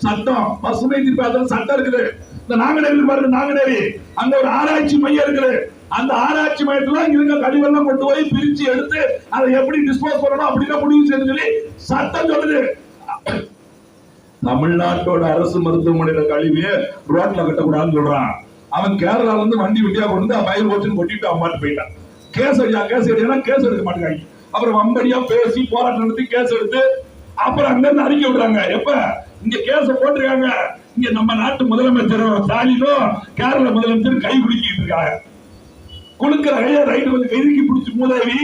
சட்டம். பசுமை தீர்ப்பாயத்தில் சட்டம் இருக்குது. இந்த நாங்குநேரி பாருங்க, நாங்குநேரி அங்க ஒரு ஆராய்ச்சி மையம் இருக்குது. அந்த ஆராய்ச்சி மையத்துல இருக்க கழிவெல்லாம் கொண்டு போய் பிரிச்சு எடுத்து அதை எப்படி டிஸ்போஸ் பண்ணணும் அப்படின்னு முடிவு செய்து சொல்லி சட்டம் சொல்லுது. தமிழ்நாட்டோட அரசு மருத்துவமனையில கழிவு ரோட்ல கட்டக்கூடாதுன்னு சொல்றான். அவன் கேரளால இருந்து வண்டி வெட்டியா கொண்டு பயிர் போச்சுன்னு கொட்டிட்டு அவன் போயிட்டான். கேஸ் எடுக்க மாட்டேங்காங்க. அப்புறம் வம்படியா பேசி போராட்டம் நடத்தி கேஸ் எடுத்து அப்புறம் அங்க இருந்து அறிக்கை விடுறாங்க. எப்ப இங்க கேஸ் போட்டிருக்காங்க, இங்க நம்ம நாட்டு முதலமைச்சரும் ஸ்டாலினும் கேரள முதலமைச்சர் கை குலுக்கிட்டு இருக்காங்க. குலுக்கிற ரைட்டு கொஞ்சம் கைதுக்கி பிடிச்சி மூதேவி,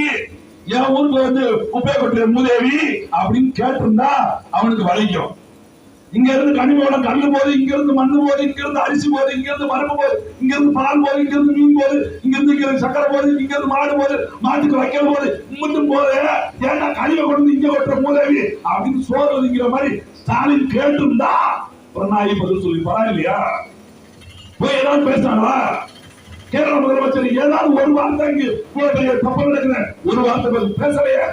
என் ஊருக்கு வந்து உபயோகப்படுற மூதேவி அப்படின்னு கேட்டிருந்தா அவனுக்கு வளைக்கும். இங்க இருந்து கனிமோட கல்லு போது, இங்க இருந்து மண்ணு போது, இங்க இருந்து அரிசி போது, இங்க இருந்து மரபு போது, இங்க இருந்து பால் போது, இங்க இருந்து மீன் போது, இங்க இருந்து சக்கரை போது, இங்க இருந்து மாடு போது, மாட்டுக்கு வைக்கல் போது, மட்டும் போது ஏன்னா கழிவை கொண்டு இங்க கொட்டுற மூதேவி அப்படின்னு சோறுங்கிற மாதிரி ஸ்டாலின் கேட்டிருந்தா நாய் பதில் சொல்லி பரவாயில்லையா? போய் ஏதாவது பேசினாங்களா? கேரள முதலமைச்சர் ஏதாவது ஒரு வார்த்தை தப்பு நடக்குற ஒரு வார்த்தை பேசலையே.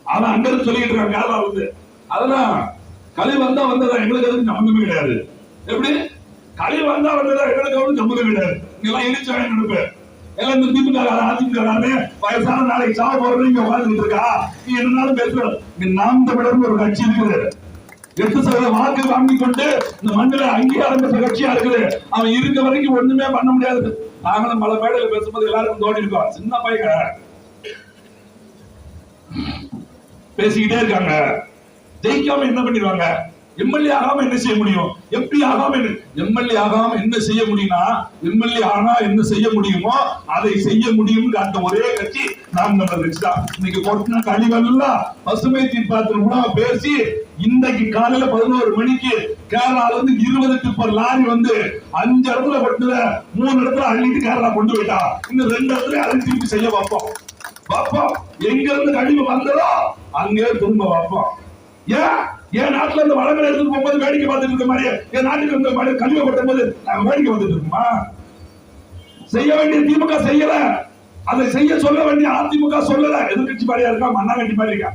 ஆனா அங்க இருந்து சொல்லிட்டு இருக்காங்க கேரளா வந்து. அதெல்லாம் களி வந்தா வந்ததா எங்களுக்கு அதுக்கு சம்பந்தமே கிடையாது. எப்படி களி வந்தா வந்ததா எங்களுக்கு வந்து சம்பந்தம் கிடையாது. நீங்களாம் எரிச்சு வாங்கி நினைப்பேன் எல்லாம் இந்த திமுக அதிமுக வயசான நாளைக்கு சாவ போறது இங்க உட்கார்ந்துட்டு இருக்கா. நீ என்னாலும் பேசுற நாம் தமிழர் ஒரு கட்சி இருக்குது. 8% வாக்கு வாங்கி கொண்டு இந்த மண்ணில அங்கீகாரம் பெற்ற கட்சியா இருக்குது. அவன் இருக்க வரைக்கும் ஒண்ணுமே பண்ண முடியாது. நாங்களும் பல மேடையில பேசும்போது எல்லாருக்கும் தோண்டி இருக்கோம். சின்ன பையன் பேசிக்கிட்டே இருக்காங்க. ஜெயிக்காம என்ன பண்ணிடுவாங்க? எம்எல்ஏ ஆகாம என்ன செய்ய முடியும்? எம்பி ஆகாம எம்எல்ஏ ஆகாம என்ன செய்ய முடியும்னா எம்எல்ஏ ஆனா என்ன செய்ய முடியுமோ அதை செய்ய முடியும். அந்த ஒரே கட்சி நாம் தமிழர் கட்சி தான். இன்னைக்கு கொட்டின கழிவெல்லாம் பசுமை தீர்ப்பாயத்தின் மூலம் பேசி இன்றைக்கு காலையில 11 மணிக்கு கேரளால இருந்து 20 டிப்பர் லாரி வந்து 5 இடத்துல கொட்டுல 3 இடத்துல அள்ளிட்டு கேரளா கொண்டு போயிட்டா. இன்னும் 2 இடத்துல அதை திருப்பி செய்ய வைப்போம். எங்க இருந்து கழிவு வந்ததோ அங்கே திரும்ப வைப்போம். ஏன் நாட்டுல இருந்து வளங்களை எடுத்துட்டு போகும்போது வேடிக்கை பார்த்துட்டு இருக்க மாதிரி என் நாட்டுக்கு இந்த கழிவை கொட்டும் போது நாங்க வேடிக்கை பார்த்துட்டு இருக்குமா? செய்ய வேண்டிய திமுக செய்யல, அதை செய்ய சொல்ல வேண்டிய அதிமுக சொல்லல. எதிர்கட்சி மாதிரியா இருக்கா, மண்ணாங்கட்டி மாதிரி இருக்கா.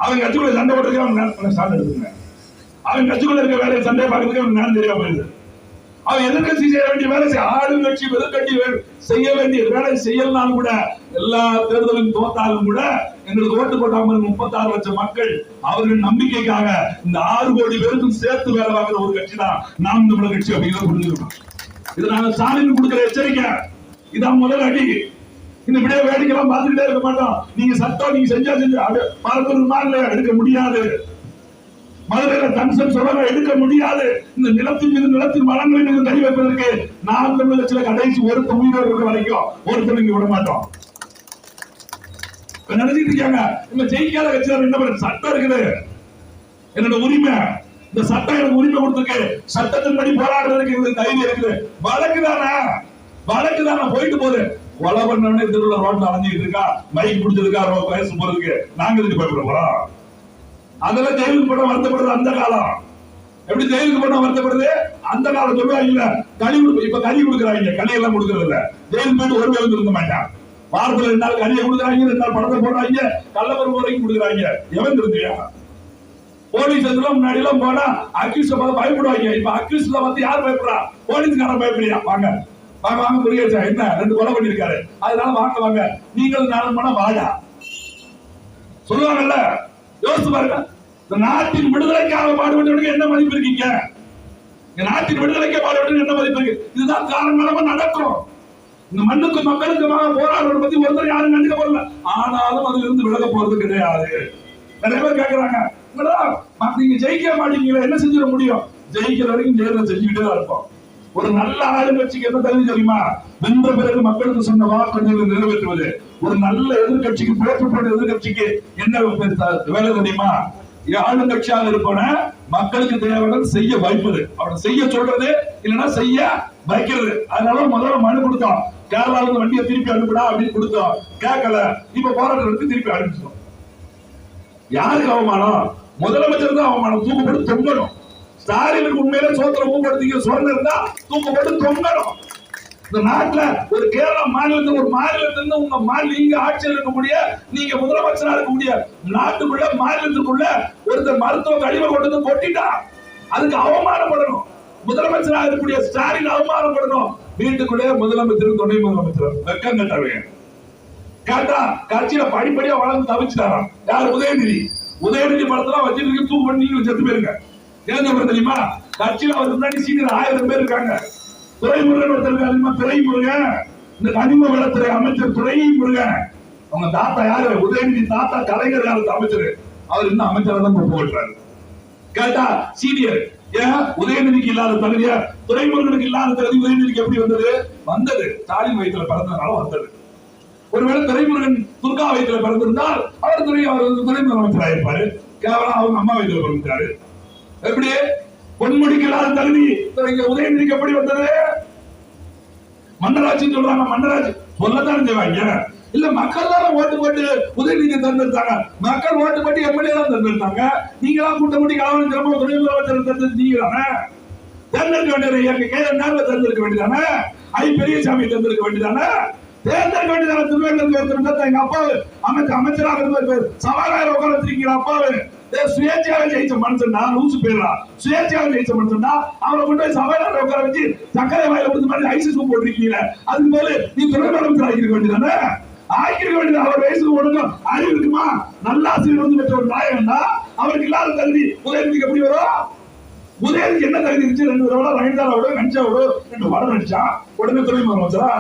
அவங்க கட்சிக்குள்ள சண்டை போட்டுருக்க அவங்க ஸ்டாண்ட் எடுத்துங்க. அவங்க கட்சிக்குள்ள இருக்க வேலையை சண்டை பார்க்கறதுக்கு அவங்க நேரம் தெரியாம போயிருது. அவன் எதிர்கட்சி செய்ய வேண்டிய வேலை ஆளுங்கட்சி எதிர்கட்சி செய்ய வேண்டிய வேலை செய்யலாம் கூட. எல்லா தேர்தலும் தோத்தாலும் கூட எங்களுக்கு ஓட்டு போட்டாம 36 லட்சம் மக்கள் அவர்கள் நம்பிக்கைக்காக இந்த 6 கோடி பேருக்கும் சேர்த்து வேலை பார்க்கிற ஒரு கட்சி தான் நாம் தமிழர் கட்சி அப்படிங்கிறத புரிஞ்சுக்கணும். இது நாங்க ஸ்டாலின் கொடுக்கிற எச்சரிக்கை. இதான் முதல் அடி. இந்த விட வேடிக்கைலாம் பார்த்துக்கிட்டே இருக்க மாட்டோம். நீங்க சட்டம் நீங்க செஞ்சா மருத்துவ எடுக்க முடியாது. மதுரையில தன்சன் சொல்ல எடுக்க முடியாது. இந்த நிலத்தின் மீது நிலத்தின் வளங்களை மீது கை வைப்பதற்கு நாம் தமிழ் கட்சியில கடைசி ஒருத்த உயிரோடு இருக்க வரைக்கும் ஒருத்தர் இங்க விட மாட்டோம். நினைச்சிட்டு இருக்காங்க இந்த ஜெயிக்காத கட்சியார் என்ன பண்ண சட்டம் இருக்குது. என்னோட உரிமை, இந்த சட்டம் எனக்கு உரிமை கொடுத்துருக்கு. சட்டத்தின்படி போராடுறதுக்கு எனக்கு தைரியம் இருக்குது. வழக்கு தானே போயிட்டு போகுது. கொலை பண்ணவனே திருவிழா ரோட்ல அலைஞ்சிட்டு இருக்கா, மைக் பிடிச்சிருக்கா, வயசு போறதுக்கு நாங்க இதுக்கு பயப்பட போறோம். அதெல்லாம் ஜெயிலுக்கு போன வருத்தப்படுறது அந்த காலம். எப்படி ஜெயிலுக்கு போன வருத்தப்படுது அந்த காலம் சொல்லுவாங்க. இல்ல களி இப்ப கறி கொடுக்குறாங்க, களி எல்லாம் கொடுக்கறது இல்ல. ஜெயிலுக்கு போயிட்டு ஒரு வேலை இருக்க மாட்டான். வாரத்துல 2 நாள் கறியை கொடுக்குறாங்க, 2 நாள் படத்தை போடுறாங்க, கள்ளப்பருப்பு வரைக்கும் கொடுக்குறாங்க. எவன் தெரிஞ்சுயா? போலீஸ் எல்லாம் முன்னாடி எல்லாம் போனா அக்யூஸ்ட பார்த்து பயப்படுவாங்க. இப்ப அக்யூஸ்ட்ல பார்த்து யார் பயப்படுறா? போலீஸ்காரன் பயப்படுறியா? வாங்க வாங்க வாங்க புரியாச்சா? என்ன 2 கொலை பண்ணிருக்காரு, அதனால வாங்க வாங்க நீங்கள் நானும் போனா வாடா சொல்லுவாங்கல்ல. யோசிச்சு பாருங்க. இந்த நாட்டின் விடுதலைக்காக பாடுபட்டவனுக்கு என்ன மதிப்பு இருக்கீங்க? நாட்டின் விடுதலைக்கு பாடுபட்டு என்ன மதிப்பு இருக்கு? இதுதான் காரணமா நடக்கும். இந்த மண்ணுக்கு மக்களுக்குமாக போராடுறத பத்தி ஒருத்தர் யாரும் கண்டுக்க போறல. ஆனாலும் அதுல இருந்து விலக போறது கிடையாது. நிறைய பேர் கேட்கறாங்க, நீங்க ஜெயிக்க மாட்டீங்களா, என்ன செஞ்சிட முடியும்? ஜெயிக்கிற வரைக்கும் ஜெயில செஞ்சுக்கிட்டே தான் இருப்போம். ஒரு நல்ல ஆளுங்கட்சிக்கு என்ன தகுதி தெரியுமா? வென்ற பிறகு மக்களுக்கு சொன்ன வாக்குறுதிகளை நிறைவேற்றுவது. ஒரு நல்ல எதிர்கட்சிக்கு, பேசப்பட்ட எதிர்கட்சிக்கு என்ன வேலை தெரியுமா? ஆளுங்கட்சியாக இருப்பன மக்களுக்கு தேவையான செய்ய வைப்பது. அவனை செய்ய சொல்றது இல்லைன்னா செய்ய வைக்கிறது. அதனால முதல்ல மனு கொடுத்தோம். கேரளால இருந்து வண்டியை திருப்பி அனுப்பிடா அப்படின்னு கொடுத்தோம். கேட்கல. இப்ப போராட்டத்துக்கு திருப்பி அனுப்பிச்சோம். யாருக்கு அவமானம்? முதலமைச்சர் தான் அவமானம். தூக்கப்பட்டு தொங்கணும். ஸ்டாலினுக்கு உண்மையில சோத்திர ஊப்படுத்திக்கிற சொர்ணம் இருந்தா தூக்கப்பட்டு தொங்கணும். இந்த நாட்டுல ஒரு கேரள மாநிலத்தில் ஒரு மாநிலத்திலிருந்து உங்க மாநில இங்க ஆட்சியில் இருக்க முடிய, நீங்க முதலமைச்சரா இருக்க முடிய, நாட்டுக்குள்ள மாநிலத்துக்குள்ள ஒருத்தர் மருத்துவ கழிவை கொண்டு கொட்டிட்டா அதுக்கு அவமானப்படணும். முதலமைச்சராக இருக்கக்கூடிய ஸ்டாலின் அவமானப்படணும். வீட்டுக்குள்ளே முதலமைச்சர், துணை முதலமைச்சர் வெக்கம் கட்டவே கேட்டா கட்சியில படிப்படியா வளர்ந்து தவிச்சுட்டாராம். யார்? உதயநிதி. உதயநிதி படத்துல வச்சிருக்க தூக்கு பண்ணி செத்து போயிருங்க. ஏன் தெரியுமா? கட்சியில அவருக்கு முன்னாடி சீனியர் 1000 பேர் இருக்காங்க. துரைமுருகன் ஒருத்தர் இருக்காரு. துரைமுருகன் இந்த கனிம வளத்துறை அமைச்சர் துரைமுருகன். அவங்க தாத்தா யாரு? உதயநிதி தாத்தா கலைஞர் காலத்து அமைச்சர். அவர் இன்னும் அமைச்சராக தான் போகிறாரு. கேட்டா சீனியர். ஏன் உதயநிதிக்கு இல்லாத தகுதியா துரைமுருகனுக்கு இல்லாத தகுதி உதயநிதிக்கு எப்படி வந்தது? வந்தது ஸ்டாலின் வயிற்றுல பிறந்ததுனால வந்தது. ஒருவேளை துரைமுருகன் துர்கா வயிற்றுல பிறந்திருந்தால் அவர் துறை முதலமைச்சர் ஆயிருப்பாரு. கேவலம் அவங்க அம்மா வயிற்றுல பிறந்தாரு. எப்படி பொன்முடிக்கு இல்லாத தகுதி உதயநிதிக்கு எப்படி வந்தது? மன்னராட்சி சொல்றாங்க. மன்னராட்சி சொல்லத்தான் செய்வாங்க. இல்ல மக்கள் தான் ஓட்டு போட்டு உதயநிதி தேர்ந்தெடுத்தாங்க. மக்கள் ஓட்டு போட்டு எம்எல்ஏ தான் தேர்ந்தெடுத்தாங்க. நீங்களா கூட்டம் கூட்டி கலவரம் திறமை துணை முதலமைச்சர் தேர்ந்தெடுத்தீங்க தானே? தேர்ந்தெடுக்க வேண்டிய தேர்ந்தெடுக்க வேண்டியதானே? பெரியசாமி தேர்ந்தெடுக்க வேண்டியதானே? தேர்தல் வேண்டியதான திருவேங்கடத்தில் எங்க அப்பாவு அமைச்சராக இருந்த சபாநாயகர் உட்கார வச்சிருக்கீங்க அப்பாவு சுயேட்சையாக ஜெயிச்ச மனுஷன் தான் லூசு போயிடலாம். சுயேட்சையாக ஜெயிச்ச மனுஷன் தான் அவரை கொண்டு போய் சபாநாயகர் உட்கார வச்சு சக்கரை வாயில கொடுத்த மாதிரி ஐசிசு போட்டிருக்கீங்க. அதுக்கு மேல நீ துணை முதலமைச்சர் ஆகிருக்க வேண்டியதானே, ஆக்கிருக்க வேண்டியது. அவர் வயசுக்கு ஒழுங்கும் அறிவு இருக்குமா? நல்ல ஆசிரியர் வந்து பெற்ற ஒரு நாயகன் தான் அவருக்கு இல்லாத தகுதி உதயநிதிக்கு எப்படி வரும்? உதயநிதிக்கு என்ன தகுதி இருந்துச்சு? 2 தடவை நயன்தாராவோட கஞ்சாவோட 2 படம் நடிச்சா உடனே துணை முதலமைச்சரா?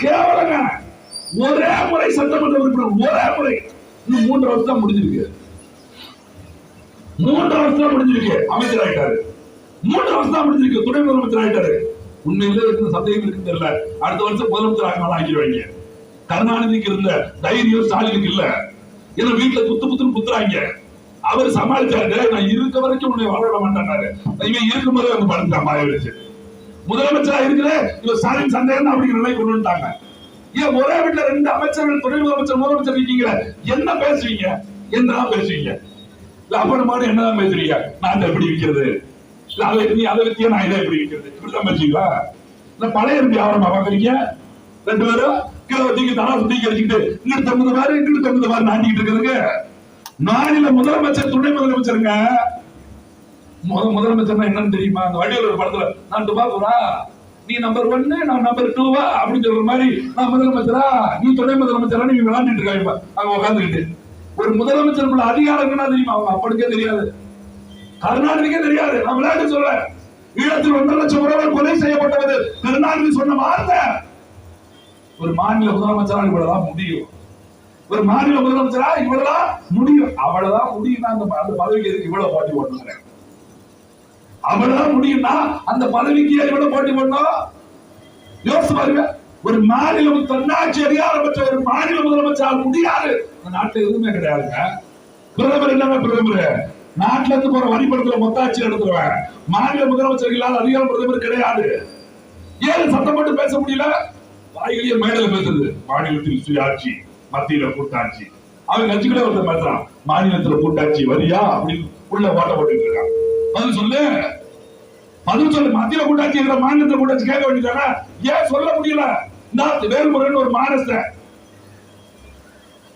கேவலங்க. ஒரே முறை சட்டமன்ற உறுப்பினர், ஒரே முறை. இன்னும் 3 வருஷம் தான் முடிஞ்சிருக்கு. 3 வருஷம் தான் முடிஞ்சிருக்கு. அமைச்சர் ஆயிட்டாரு. 3 வருஷம் தான் முடிஞ்சிருக்கு. துணை முதலமைச்சர் ஆயிட்டாரு. உண்மையிலே இருந்த சந்தேகம் இருக்கு தெரியல. அடுத்த வருஷம் முதலமைச்சர் ஆக்கிடுவாங்க. கருணாநிதிக்கு இருந்த தைரியம் ஸ்டாலினுக்கு இல்ல. ஏன்னா வீட்டுல குத்துன்னு குத்துறாங்க. அவர் சமாளிச்சாரு. நான் இருக்க வரைக்கும் உன்னை வளர மாட்டேன்னாரு. இவன் இருக்கும் போதே வந்து படுத்துட்டான் மாய வச்சு. முதலமைச்சரா இருக்கிற இவர் ஸ்டாலின் சந்தேகம் அப்படிங்கிற நிலை கொண்டு வந்துட்டாங்க. ஏன் ஒரே வீட்டுல 2 அமைச்சர்கள் துணை முதலமைச்சர் இருக்கீங்களா? என்ன பேசுவீங்க? என்னதான் பேசுவீங்க? அப்படமான என்னதான் பேசுறீங்க? நான் எப்படி விற்கிறது? நீ அதை வித்தியா நான் இதை எப்படி விற்கிறது? இப்படிதான் பேசுவீங்களா? பழைய வியாபாரமா பாக்குறீங்க? 2 பேரும் கீழே தலா சுத்தி கழிச்சுக்கிட்டு இங்கிட்டு 90 வாரம் இங்கிட்டு 90 வாரம் நாட்டிக்கிட்டு இருக்கிறதுங்க. மாநில முதலமைச்சர் துணை முதலமைச்சருங்க. முதலமைச்சர் என்னன்னு தெரியுமா? அந்த வடிவேல் ஒரு படத்துல நான் துபாக்குறா நீ நம்பர் 1 நான் நம்பர் 2 அப்படின்னு சொல்ற மாதிரி நான் முதலமைச்சரா நீ துணை முதலமைச்சரா நீ விளையாண்டுட்டு இருக்காங்க அங்க உட்காந்துக்கிட்டு. ஒரு முதலமைச்சருக்குள்ள அதிகாரம் என்ன தெரியுமா? அவங்க அப்படிக்கே தெரியாது, கருணாநிதிக்கே தெரியாது. நான் விளையாட்டு சொல்றேன். ஈழத்தில் 1.5 லட்சம் உறவுகள் கொலை செய்யப்பட்டது கருணாநிதி சொன்ன வார்த்தை. ஒரு மாநில முதலமைச்சரா இவ்வளவுதான் முடியும். ஒரு மாநில முதலமைச்சரா இவ்வளவுதான் முடியும். அவ்வளவுதான் முடியும்னா அந்த பதவிக்கு எதுக்கு இவ்வளவு போட்டி போட்டுக்கிறேன்? அவ்வளவுதான் முடியும்னா அந்த பதவிக்கு எவ்வளவு போட்டி போடணும்? யோசிச்சு பாருங்க. ஒரு மாநிலம் தன்னாட்சி அதிகாரம் பெற்ற ஒரு மாநில முதலமைச்சர் முடியாது. இந்த நாட்டுல எதுவுமே கிடையாதுங்க. பிரதமர் என்னங்க பிரதமர்? நாட்டுல இருந்து போற வரிபடத்துல மொத்தாட்சி நடத்துறவன். மாநில முதலமைச்சர் இல்லாத அதிகாரம் பிரதமர் கிடையாது. ஏன் சத்தம் போட்டு பேச முடியல? வாயிலேயே மேடல பேசுறது. மாநிலத்தில் சுயாட்சி, மத்தியில கூட்டாட்சி. அவன் கட்சிகளே ஒருத்தர் பேசுறான், மாநிலத்துல கூட்டாட்சி வரியா அப்படின்னு உள்ள ஓட்ட போட்டு இருக்கான். பதில் சொல்லு, பதில் சொல்லு. மத்தியில கூட்டாட்சி இருக்கிற மாநிலத்துல கூட்டாட்சி கேட்க வேண்டியதானே? ஏன் சொல்ல முடியல? நான் வேல்முருகன் ஒரு மாநஸ்த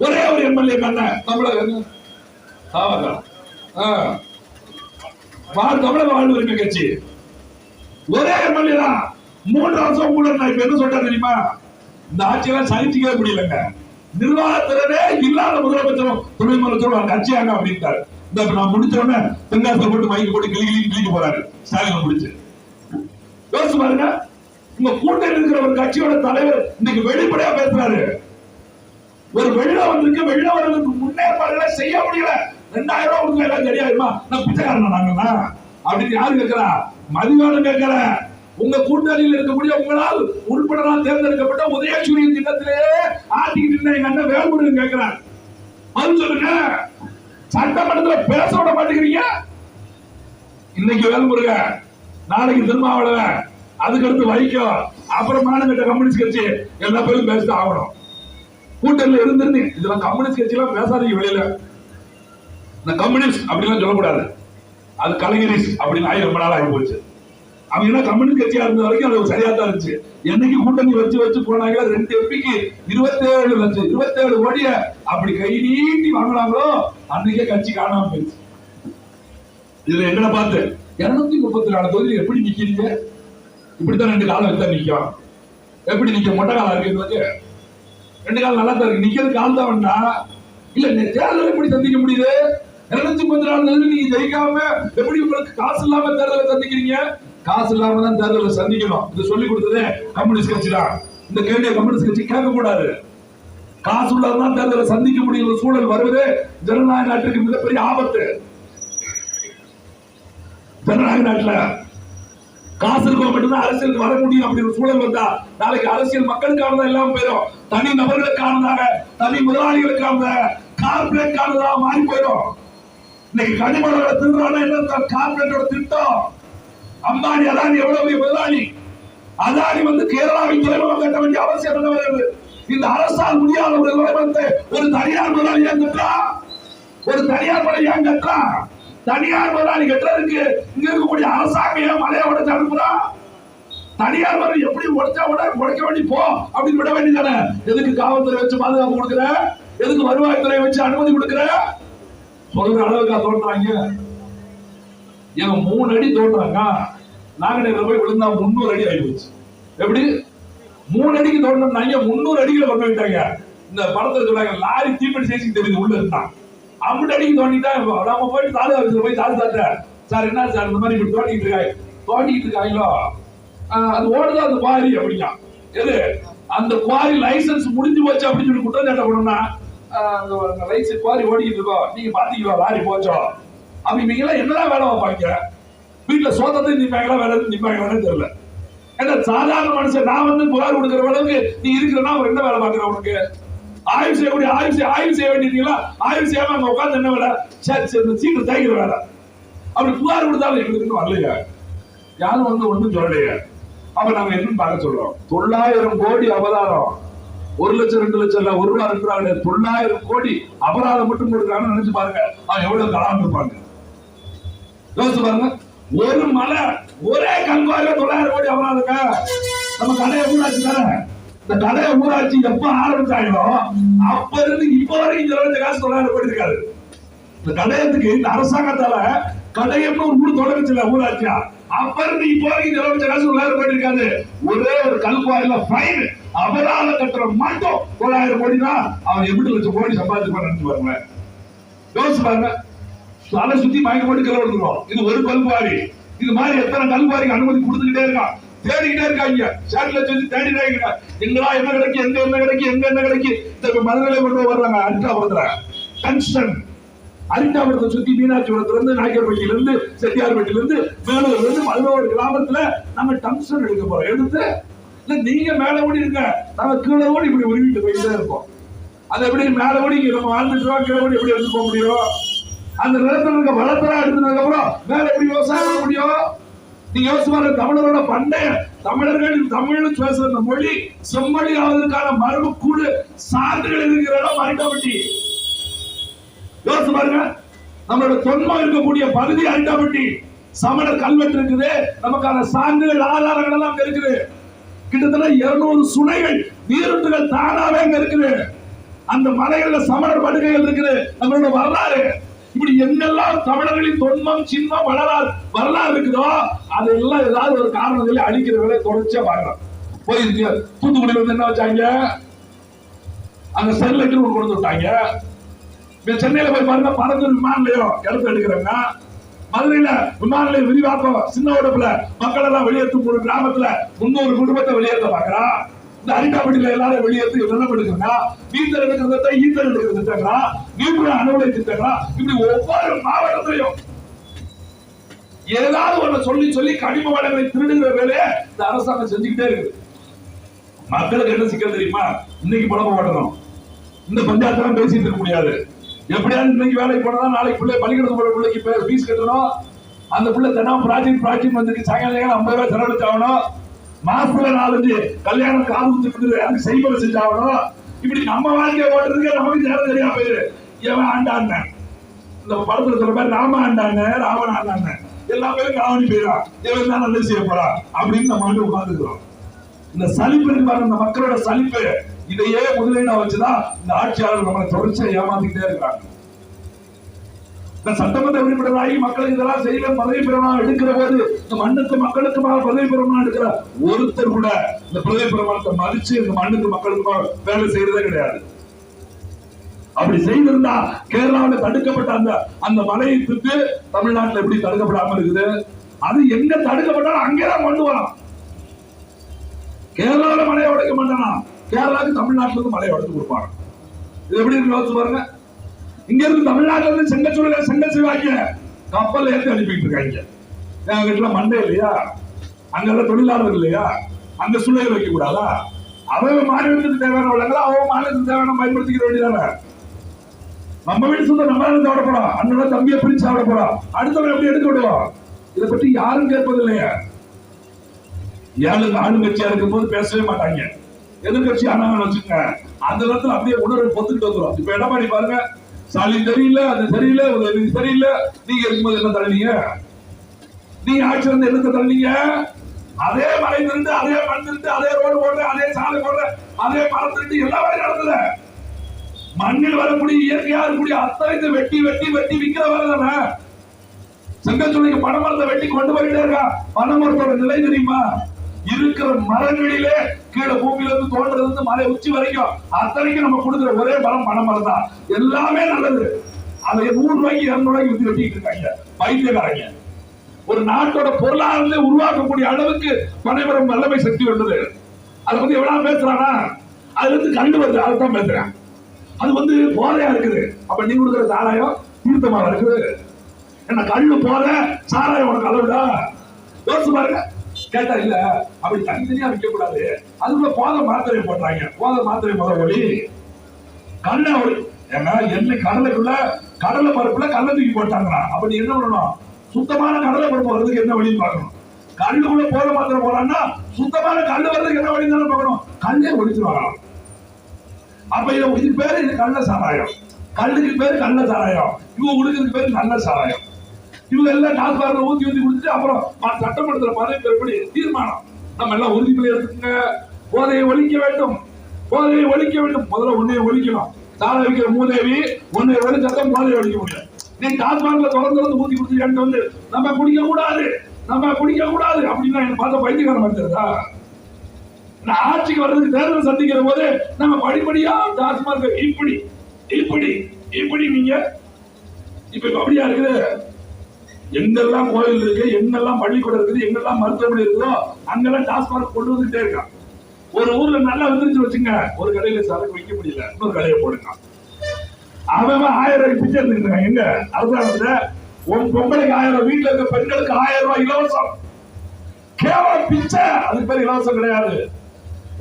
ஒரே ஒரு எம்எல்ஏ கண்ண தமிழக தமிழக வாழ்வு உரிமை கட்சி ஒரே எம்எல்ஏ தான். 3 வருஷம் கூட நான் இப்ப என்ன சொல்றேன் தெரியுமா? இந்த ஆட்சியெல்லாம் சகிச்சுக்கவே முடியலங்க. நிர்வாகத்திலே இல்லாத முதலமைச்சரும் துணை முதலமைச்சரும் கட்சியாங்க அப்படின்ட்டாரு. இந்த நான் முடிச்சோடனே தென்காசில போட்டு மைக்கு போட்டு கிளிக்க போறாரு ஸ்டாலின் முடிச்சு. யோசிச்சு பாருங்க. உங்க கூட்டணி இருக்கிற ஒரு கட்சியோட தலைவர் இன்னைக்கு வெளிப்படையா பேசுறாரு. ஒரு வெள்ளம் வந்திருக்கு, வெள்ளம் வர்றதுக்கு முன்னேற்பாடுகளை செய்ய முடியல. 2000 ரூபாய் கொடுங்க எல்லாம் சரியாயிருமா? நான் பிச்சைக்காரனா நாங்களா அப்படின்னு யாரு கேட்கிறா? மதிவாளன் கேட்கிற. உங்க கூட்டணியில் இருக்கக்கூடிய உங்களால் உறுப்பினரால் தேர்ந்தெடுக்கப்பட்ட உதயசூரியன் திட்டத்திலே ஆட்டிக்கிட்டு எங்க அண்ணன் வேல்முருகன் கேட்கிறார். பதில் சொல்லுங்க. சட்டமன்றத்தில் பேச விட மாட்டேங்கிறீங்க. இன்னைக்கு வேல்முருகன், நாளைக்கு திருமாவளவன், அதுக்கடுத்து வைக்கும், அப்புறம் மாநில கம்யூனிஸ்ட் கட்சி எல்லா பேரும் பேச ஆகணும். கூட்டணியில் இருந்திருந்து இதுல கம்யூனிஸ்ட் கட்சி எல்லாம் பேசாதீங்க. வெளியில இந்த கம்யூனிஸ்ட் அப்படிலாம் சொல்லக்கூடாது. அது கலைஞரிஸ் அப்படின்னு ரொம்ப நாள் ஆகி போச்சு. அவங்க என்ன கம்யூனிஸ்ட் கட்சியா இருந்த வரைக்கும் அது சரியா தான் இருந்துச்சு. என்னைக்கு கூட்டணி வச்சு போனாங்க 2 எம்பிக்கு 27 லட்சம் 27 கோடிய அப்படி கை நீட்டி வாங்கினாங்களோ அன்னைக்கே கட்சி காணாம போயிடுச்சு. இதுல எங்களை பார்த்து 234 தொகுதி எப்படி நிக்கிறீங்க? இப்படித்தான் 2 காலம் வச்சா நிக்கும். எப்படி நிக்க? மொட்டை காலம் இருக்கு. 2 காலம் நல்லா தான் இருக்கு. நிக்கிறது காலம் தான் வேண்டா இல்ல. தேர்தல் எப்படி சந்திக்க முடியுது? 234 நீங்க ஜெயிக்காம எப்படி உங்களுக்கு காசு இல்லாம தேர்தலை சந்திக்கிறீங்க? காசு இல்லாம தான் தேர்தலை சந்திக்கணும். இது சொல்லி கொடுத்ததே கம்யூனிஸ்ட் கட்சி தான். இந்த கேள்வியை கம்யூனிஸ்ட் கட்சி கேட்க கூடாது. காசு உள்ளதான் தேர்தலை சந்திக்க முடியும் சூழல் வருவது ஜனநாயக நாட்டுக்கு மிகப்பெரிய ஆபத்து. ஜனநாயக நாட்டுல காசு இருக்க மட்டும்தான் அரசியலுக்கு வர முடியும். அப்படி ஒரு சூழல் வந்தா நாளைக்கு அரசியல் மக்களுக்கானதா எல்லாம் போயிடும். தனி நபர்களுக்கானதாக, தனி முதலாளிகளுக்கானதாக, கார்பரேட்கானதாக மாறி போயிடும். இன்னைக்கு கனிமலோட திருநாள என்ன கார்பரேட்டோட திட்டம். அம்பானி அதானி எவ்வளவு முதலாளி. அதானி வந்து கேரளாவின் துறைமுகம் கட்ட வேண்டிய அவசியம் என்ன வருகிறது? இந்த அரசால் முடியாத ஒரு நிலைமத்தை ஒரு தனியார் முதலாளி ஏன் கட்டுறான்? ஒரு தனியார் மலை ஏன் கட்டுறான்? தனியார் முதலாளி கட்டுறதுக்கு இங்க இருக்கக்கூடிய அரசாங்கம் ஏன் மலையை உடைச்சு அனுப்புறான்? தனியார் வரை எப்படி உடைச்சா உடைக்க வேண்டி போ அப்படின்னு விட வேண்டியதானே? எதுக்கு காவல்துறை வச்சு பாதுகாப்பு கொடுக்குற? எதுக்கு வருவாய்த்துறை வச்சு அனுமதி கொடுக்குற? சொல்ற அளவுக்கா தோன்றாங்க. இவங்க 3 அடி தோன்றாங்க, நாகநேரில் போய் விழுந்தா 300 அடி ஆயிடுச்சு. எப்படி 3 அடிக்கு தோண்டினாங்க, 300 அடிகளை கொண்டு போயிட்டாங்க. இந்த படத்துல சொல்றாங்க, லாரி தீப்பெட்டி சைஸுக்கு தெரியுது உள்ள இருந்தான். 50 அடிக்கு தோண்டிட்டா நம்ம போயிட்டு தாலுகா ஆபீஸ்ல போய் தாலுகாட்ட, சார் என்ன சார் இந்த மாதிரி இப்படி தோண்டிட்டு இருக்காங்களோ, அது ஓடுதா அந்த குவாரி அப்படிங்க. எது அந்த குவாரி லைசன்ஸ் முடிஞ்சு போச்சு அப்படின்னு சொல்லி குற்றச்சாட்டை பண்ணணும்னா, லைசன்ஸ் குவாரி ஓடிக்கிட்டு இருக்கோம், நீங்க பாத்தீங்களா லாரி போச்சோ அப்படிங்களா? என்னதான் வேலை வைப்பாங்க? வீட்டுல சோதத்தை நிப்பாங்களா, வேலை நிப்பாங்களான்னு தெரியல. ஏன்னா சாதாரண மனுஷன் நான் வந்து புகார் கொடுக்கிற அளவுக்கு நீ இருக்கிறனா அவர் என்ன வேலை பாக்குற? உனக்கு ஆய்வு செய்யக்கூடிய ஆய்வு செய்ய வேண்டியீங்களா? ஆய்வு செய்யாம அங்க உட்காந்து என்ன வேலை? சீட்டு தேய்க்கிற வேலை. அப்படி புகார் கொடுத்தாலும் எங்களுக்கு வரலையா? யாரும் வந்து ஒன்றும் சொல்லலையா? அப்ப நாங்க என்னன்னு பார்க்க சொல்றோம். 900 கோடி அபராதம், 1 லட்சம் 2 லட்சம் இல்ல, 1 ரூபா 2 ரூபா கிடையாது, 900 கோடி அபராதம் மட்டும் கொடுக்குறாங்கன்னு நினைச்சு பாருங்க. அவன் எவ்வளவு கலாம் இருப்பாங்க யோசிச்சு பாருங்க. ஒரு மலை ஒரே கல்வாரில 900 கோடி அபராதங்க. நம்ம கடையை ஊராட்சி தானே, இந்த கடையை ஊராட்சி எப்ப ஆரம்பிச்சாங்களோ அப்ப இருந்து இப்ப வரைக்கும் செலவழிச்ச காசு 900 கோடி இருக்காது. இந்த கடையத்துக்கு இந்த அரசாங்கத்தால கடையம்னு ஒரு ஊர் தொடங்குச்சுல ஊராட்சியா, அப்ப இருந்து இப்ப வரைக்கும் செலவழிச்ச காசு 900 கோடி இருக்காது. ஒரே ஒரு கல்குவாரில ஃபைன் அபராதம் கட்டுற மட்டும் 900 கோடி தான். அவன் 8 லட்சம் கோடி சம்பாதிச்சு நினைச்சு பாருங்க. யோசிச்சு பாருங்க. தலை சுத்தி மயக்க போட்டு கிளை விழுந்துரும். இது ஒரு கல்குவாரி. இது மாதிரி எத்தனை கல்குவாரிக்கு அனுமதி கொடுத்துக்கிட்டே இருக்கான், தேடிக்கிட்டே இருக்காங்க. சேட்டில் செஞ்சு தேடிட்டே இருக்காங்க. எங்களா என்ன கிடைக்கு, எங்க என்ன கிடைக்கு, எங்க என்ன கிடைக்கு. இந்த மதுரையில கொண்டு வர்றாங்க அரிட்டாபுரத்துல டங்ஸ்டன். அரிட்டாபுரத்தை சுத்தி மீனாட்சிபுரத்துல இருந்து, நாயக்கர்பட்டியில இருந்து, செட்டியார்பட்டியில இருந்து, மேலூர்ல இருந்து 11 கிராமத்துல நம்ம டங்ஸ்டன் எடுக்க போறோம். எடுத்து இல்ல நீங்க மேல ஓடி இருக்க, நாங்க கீழே ஓடி இப்படி உருவிட்டு போயிட்டே இருப்போம். அது எப்படி மேல ஓடி நம்ம வாழ்ந்துட்டு இருக்கோம், கீழே ஓடி எப்படி எடுத்து போக முடியும்? அந்த நிலத்தில் இருக்க வளத்தரா எடுத்ததுக்கு அப்புறம் மேல எப்படி விவசாயம் பண்ண முடியும்? நீங்க யோசிச்சு தமிழரோட பண்டைய தமிழர்கள் தமிழ் பேசுற மொழி செம்மொழி ஆவதற்கான மரபு கூடு சான்றுகள் இருக்கிற இடம் அரிட்டாபட்டி. யோசிச்சு பாருங்க. நம்மளோட தொன்மம் இருக்கக்கூடிய பகுதி அரிட்டாபட்டி. சமணர் கல்வெட்டு இருக்குது, நமக்கான சான்றுகள் ஆதாரங்கள் எல்லாம் இருக்குது. கிட்டத்தட்ட 200 சுனைகள் நீருற்றுகள் தானாவே அங்க இருக்குது. அந்த மலைகள்ல சமணர் படுகைகள் இருக்குது. நம்மளோட வரலாறு இப்படி எங்கெல்லாம் தமிழர்களின் தொன்மம் சின்னம் வரலாறு இருக்குதோ அதெல்லாம் ஏதாவது ஒரு காரணங்களை அழிக்கிற வேலை தொடர்ச்சியா பார்க்கலாம். போயிருக்கு. தூத்துக்குடியில வந்து என்ன வச்சாங்க, அங்க ஸ்டெர்லைட் கொண்டு வந்துட்டாங்க. சென்னையில போய் பாருங்க, பரந்தூர் விமான நிலையம் இடத்த எடுக்கிறாங்க. மதுரையில விமான நிலையம் விரிவாக்கம் சின்ன உடப்புல மக்கள் எல்லாம் வெளியேற்றும் ஒரு கிராமத்துல 300 குடும்பத்தை வெளியேற்ற பாக்குறான். இந்த அரிட்டாபட்டியில எல்லாரும் வெளியேற்றி என்ன எடுக்கிறாங்க, வீட்டர் எடுக்கிறத ஈத்தர் எடுக்கிற திட்டங்களா, நியூக்ளியர் அணுகுலை திட்டங்களா, இப்படி ஒவ்வொரு மாவட்டத்திலையும் ஏதாவது ஒண்ணு சொல்லி சொல்லி கனிம வளங்களை திருடுகிற வேலையை இந்த அரசாங்கம் செஞ்சுக்கிட்டே இருக்குது. மக்களுக்கு என்ன சிக்கல் தெரியுமா? இன்னைக்கு புலம்ப மாட்டணும், இந்த பஞ்சாயத்து பேசிட்டு இருக்க முடியாது. எப்படியாவது இன்னைக்கு வேலைக்கு போனதான் நாளைக்கு பிள்ளை பள்ளிக்கூடத்து போற பிள்ளைக்கு ஃபீஸ் கட்டணும். அந்த பிள்ளை தினம் ப்ராஜெக்ட் வந்துருக்கு, சாயங்காலம் 50 ரூபாய் செலவழிச்சாகணும். மாசத்துல 4-5 கல்யாணம் காது குத்துட்டு அதுக்கு செய்முறை செஞ்சாகணும். இப்படி நம்ம வாழ்க்கையை ஓட்டுறதுக்கு நமக்கு நேரம் தெரியாம போயிரு. எவன் ஆண்டான் இந்த படத்துல சொல்ற மாதிரி ராம ஆண்டாங்க, ராவண ஆண்டாங்க, எல்லா பேரும் காவணி போயிடான். இவன் தான் நல்லது செய்ய போறான் அப்படின்னு நம்ம வந்து உட்கார்ந்துக்கிறோம். இந்த சலிப்பு இருக்கு பாருங்க, இந்த மக்களோட சலிப்பு, இதையே முதலீடா வச்சுதான் இந்த ஆட்சியாளர் நம்மளை தொடர்ச்சியா ஏமாத்திக்கிட்டே இருக்காங்க. சட்டமன்ற உறுப்பினராகி மக்களுக்கு இதெல்லாம் செய்யல பதவி பிரமாணம் எடுக்கிற போது இந்த மண்ணுக்கு மக்களுக்கு பதவி பிரமாணம் எடுக்கிற ஒருத்தர் கூட இந்த பதவி பிரமாணத்தை மதிச்சு இந்த மண்ணுக்கு மக்களுக்கு வேலை செய்யறதே கிடையாது. அப்படி செய்திருந்தா கேரளாவில் தடுக்கப்பட்ட அந்த மலையை திட்டு தமிழ்நாட்டில் எப்படி தடுக்கப்படாம இருக்குது? அது எங்க தடுக்கப்பட்டாலும் அங்கேதான் கொண்டு வரும். கேரளாவில் மலையை உடைக்க மாட்டானா, கேரளாவுக்கு தமிழ்நாட்டில இருந்து மலையை உடைச்சு கொடுப்பாங்க. இது எப்படி இருக்கு யோசிச்சு பாருங்க. இங்க இருந்து தமிழ்நாட்டில இருந்து செங்கல் சிவாக்கிய கப்பல் ஏற்றி அனுப்பிட்டு இருக்காங்க. எங்க மண்டே இல்லையா, அங்கெல்லாம் தொழிலாளர் இல்லையா, அங்க சூழல் வைக்க கூடாதா? அவன் மாநிலத்துக்கு தேவையான வளங்களை அவன் மாநிலத்துக்கு தேவையான பயன்படுத்திக்கிற வேண்டியதானே. நம்ம வீட்டு சொந்த நம்ம சாப்பிட போறோம், அண்ணன் தம்பியை பிரிச்சு சாப்பிட போறோம், அடுத்தவன் எப்படி எடுக்க விடுவோம்? இதை பற்றி யாரும் கேட்பது இல்லையா? ஏழு ஆளுங்கட்சியா இருக்கும் போது பேசவே மாட்டாங்க. எதிர்கட்சி ஆனாங்கன்னு வச்சுக்கோங்க, அந்த இடத்துல அப்படியே உணர்வு பொத்துக்கிட்டு வந்துடும். இப்ப எடப்பாடி பாருங்க, ஸ்டாலின் சரியில்லை, அது சரியில்லை, உதயநிதி சரியில்லை, நீங்க இருக்கும்போது என்ன தள்ளீங்க? நீங்க ஆட்சி வந்து என்னத்தை தள்ளீங்க? அதே மலை திருட்டு, அதே மண் திருட்டு, அதே ரோடு போடுற, அதே சாலை போடுற, அதே மரம் திருட்டு எல்லா வரையும் நடந்தது. மண்ணில் வரக்கூடிய இயற்கையா இருக்கக்கூடிய அத்தனை வெட்டி வெட்டி வெட்டி விற்கிற வரதானே. செங்கச்சூளைக்கு பனைமரத்தை வெட்டி கொண்டு போயிட்டே இருக்கா. பனைமரத்தோட நிலை தெரியுமா? இருக்கிற மரங்களிலே கீழே பூமியில இருந்து தோன்றது இருந்து மலை உச்சி வரைக்கும் அத்தனைக்கும் நம்ம கொடுக்குற ஒரே மரம் பனைமரம் தான். எல்லாமே நல்லது. அதை 100 ரூபாய்க்கு 200 ரூபாய்க்கு வித்து வெட்டிட்டு இருக்காங்க பைத்தியக்காரங்க. ஒரு நாட்டோட பொருளாதாரத்தை உருவாக்கக்கூடிய அளவுக்கு பனைமரம் வல்லமை சக்தி உள்ளது. அதை பத்தி எவ்வளவு பேசுறானா? அதுல இருந்து கண்டு வருது, அதுதான் பேசுறேன். அது போதையா இருக்குது. அப்ப நீ கொடுக்குற சாராயம் தீர்த்தமா இருக்குது. என்ன கண்ணு போத சாராயம் உனக்கு அளவுடா? யோசிச்சு பாருங்க. கேட்டா இல்ல, அப்படி தனித்தனியா விற்க கூடாது. அதுக்குள்ள போத மாத்திரை போடுறாங்க. போத மாத்திரை முதல் ஒளி கண்ணை ஒளி. ஏன்னா என்ன கடலைக்குள்ள கடலை பருப்புல கண்ணை தூக்கி போட்டாங்களா? அப்படி என்ன பண்ணணும்? சுத்தமான கடலை பருப்பு வர்றதுக்கு என்ன வழின்னு பார்க்கணும். கல்லுக்குள்ள போத மாத்திரை போறான்னா சுத்தமான கல்லு வர்றதுக்கு என்ன வழி தானே பார்க்கணும். கல்லே ஒழிச்சுருவாங்க. அப்ப இது பேரு இது கள்ள சாராயம். கல்லுக்கு பேரு கள்ள சாராயம். இவங்க கொடுக்கறதுக்கு பேரு நல்ல சாராயம். இவங்க எல்லாம் டாஸ்மார்க்ல ஊத்தி ஊத்தி கொடுத்துட்டு அப்புறம் சட்டமன்றத்துல பதவி தீர்மானம் நம்ம எல்லாம் உறுதிமொழி எடுத்துக்கங்க. போதையை ஒழிக்க வேண்டும், போதையை ஒழிக்க வேண்டும். முதல்ல உன்னைய ஒழிக்கணும். சாராயம் விற்கிற மூதேவி உன்னை ஒழிச்சாதான் போதையை ஒழிக்க முடியும். நீ டாஸ்மார்க்ல தொடர்ந்து ஊத்தி கொடுத்து நம்ம குடிக்க கூடாது, நம்ம குடிக்க கூடாது அப்படின்னா என்ன பார்த்த பைத்தியக்காரன் வந்துருதா? ஆட்சிக்கு வர்றதுக்கு தேர்தல் சந்திக்கிற போது நம்ம படிப்படியா டாஸ்மார்க் இப்படி இப்படி இப்படி நீங்க இப்ப அப்படியா இருக்குது. எங்கெல்லாம் கோயில் இருக்கு, எங்கெல்லாம் பள்ளிக்கூடம் இருக்குது, எங்கெல்லாம் மருத்துவமனை இருக்குதோ அங்கெல்லாம் டாஸ்மார்க் கொண்டு வந்துட்டே இருக்கான். ஒரு ஊர்ல நல்லா வந்துருச்சு வச்சுங்க, ஒரு கடையில சரக்கு வைக்க முடியல, இன்னொரு கடையை போடுங்க. அவன் 1000 ரூபாய்க்கு பிச்சை எடுத்துக்கிட்டாங்க. எங்க அரசாங்கத்துல உன் பொம்பளைக்கு 1000, வீட்டுல இருக்க பெண்களுக்கு 1000 ரூபாய் இலவசம். கேவலம் பிச்சை, அதுக்கு பேர் இலவசம் கிடையாது.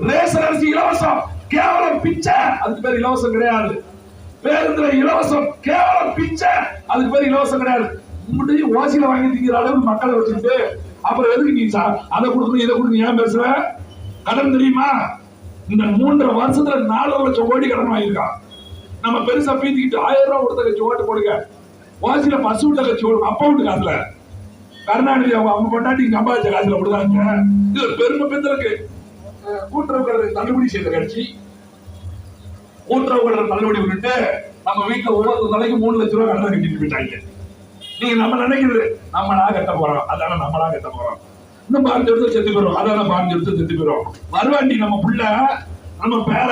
ரேஷன் அரிசி இலவசம், கேவலம் பிச்சை, அதுக்கு பேர் இலவசம் கிடையாது. பேருந்துல இலவசம், கேவலம் பிச்சை, அதுக்கு பேர் இலவசம் கிடையாது. முடியும் ஓசியில வாங்கி திங்கிற அளவுக்கு மக்களை வச்சுட்டு அப்புறம் எதுக்கு நீ அதை கொடுக்கணும் இதை கொடுக்கணும் ஏன் பேசுற? கடன் தெரியுமா? இந்த 3.5 வருஷத்துல 4 லட்சம் கோடி கடன் வாங்கியிருக்கான். நம்ம பெருசா பீத்திக்கிட்டு 1000 ரூபாய் கொடுத்த கட்சி ஓட்டு போடுங்க. ஓசியில பசு விட்ட கட்சி அப்பா விட்டு காசுல கருணாநிதி அவங்க கொண்டாட்டி சம்பாதிச்ச காசுல கொடுத்தாங்க. இது பெருமை பெண்களுக்கு கூட்டுறவு கடன் தள்ளுபடி செய்த கட்சி. கூட்டுறவு கடன் தள்ளுபடி விட்டு நம்ம வீட்டுல ஒவ்வொரு தலைக்கு 3 லட்சம் ரூபாய் கடன் கட்டிட்டு போயிட்டாங்க. நீங்க நம்ம நினைக்கிறது நம்மளா கட்ட போறோம், அதான நம்மளா கட்ட போறோம். இன்னும் 5 வருஷம் செத்து போயிடும், அதான 5 வருஷம் செத்து போயிடும். வருவாண்டி நம்ம புள்ள நம்ம பேர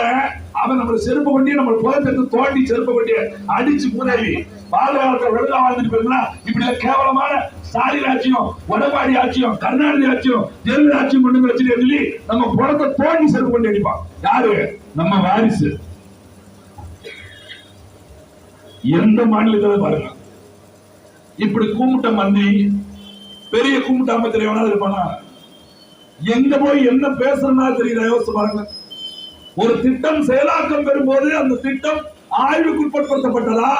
அவன் நம்ம செருப்பு கொண்டி நம்ம புலத்தை தோண்டி செருப்பு கொண்டி அடிச்சு மூதேவி பாதுகாலத்தை ஒழுங்கா வாழ்ந்துட்டு போயிருந்தா இப்படி கேவலமான ஸ்டாலின் ஆட்சியும் வடபாடி ஆட்சியும் கருணாநிதி ஆட்சியும் ஜெயலலிதா ஆட்சியும் கொண்டு வச்சுட்டு சொல்லி நம்ம புலத்தை தோண்டி செருப்பு கொண்டு அடிப்பான். யாரு? நம்ம வாரிசு. எந்த மாநிலத்தில் பாருங்க இப்படி கூமுட்ட மந்திரி பெரிய கூமுட்ட அமைச்சர் எவனாவது இருப்பானா? எங்க போய் என்ன பேசுறா தெரியுதா? யோசிச்சு பாருங்க. ஒரு திட்டம் செயலாக்கம் பெறும்போது அந்த திட்டம் ஆய்வுக்குட்படுத்தப்பட்டதா,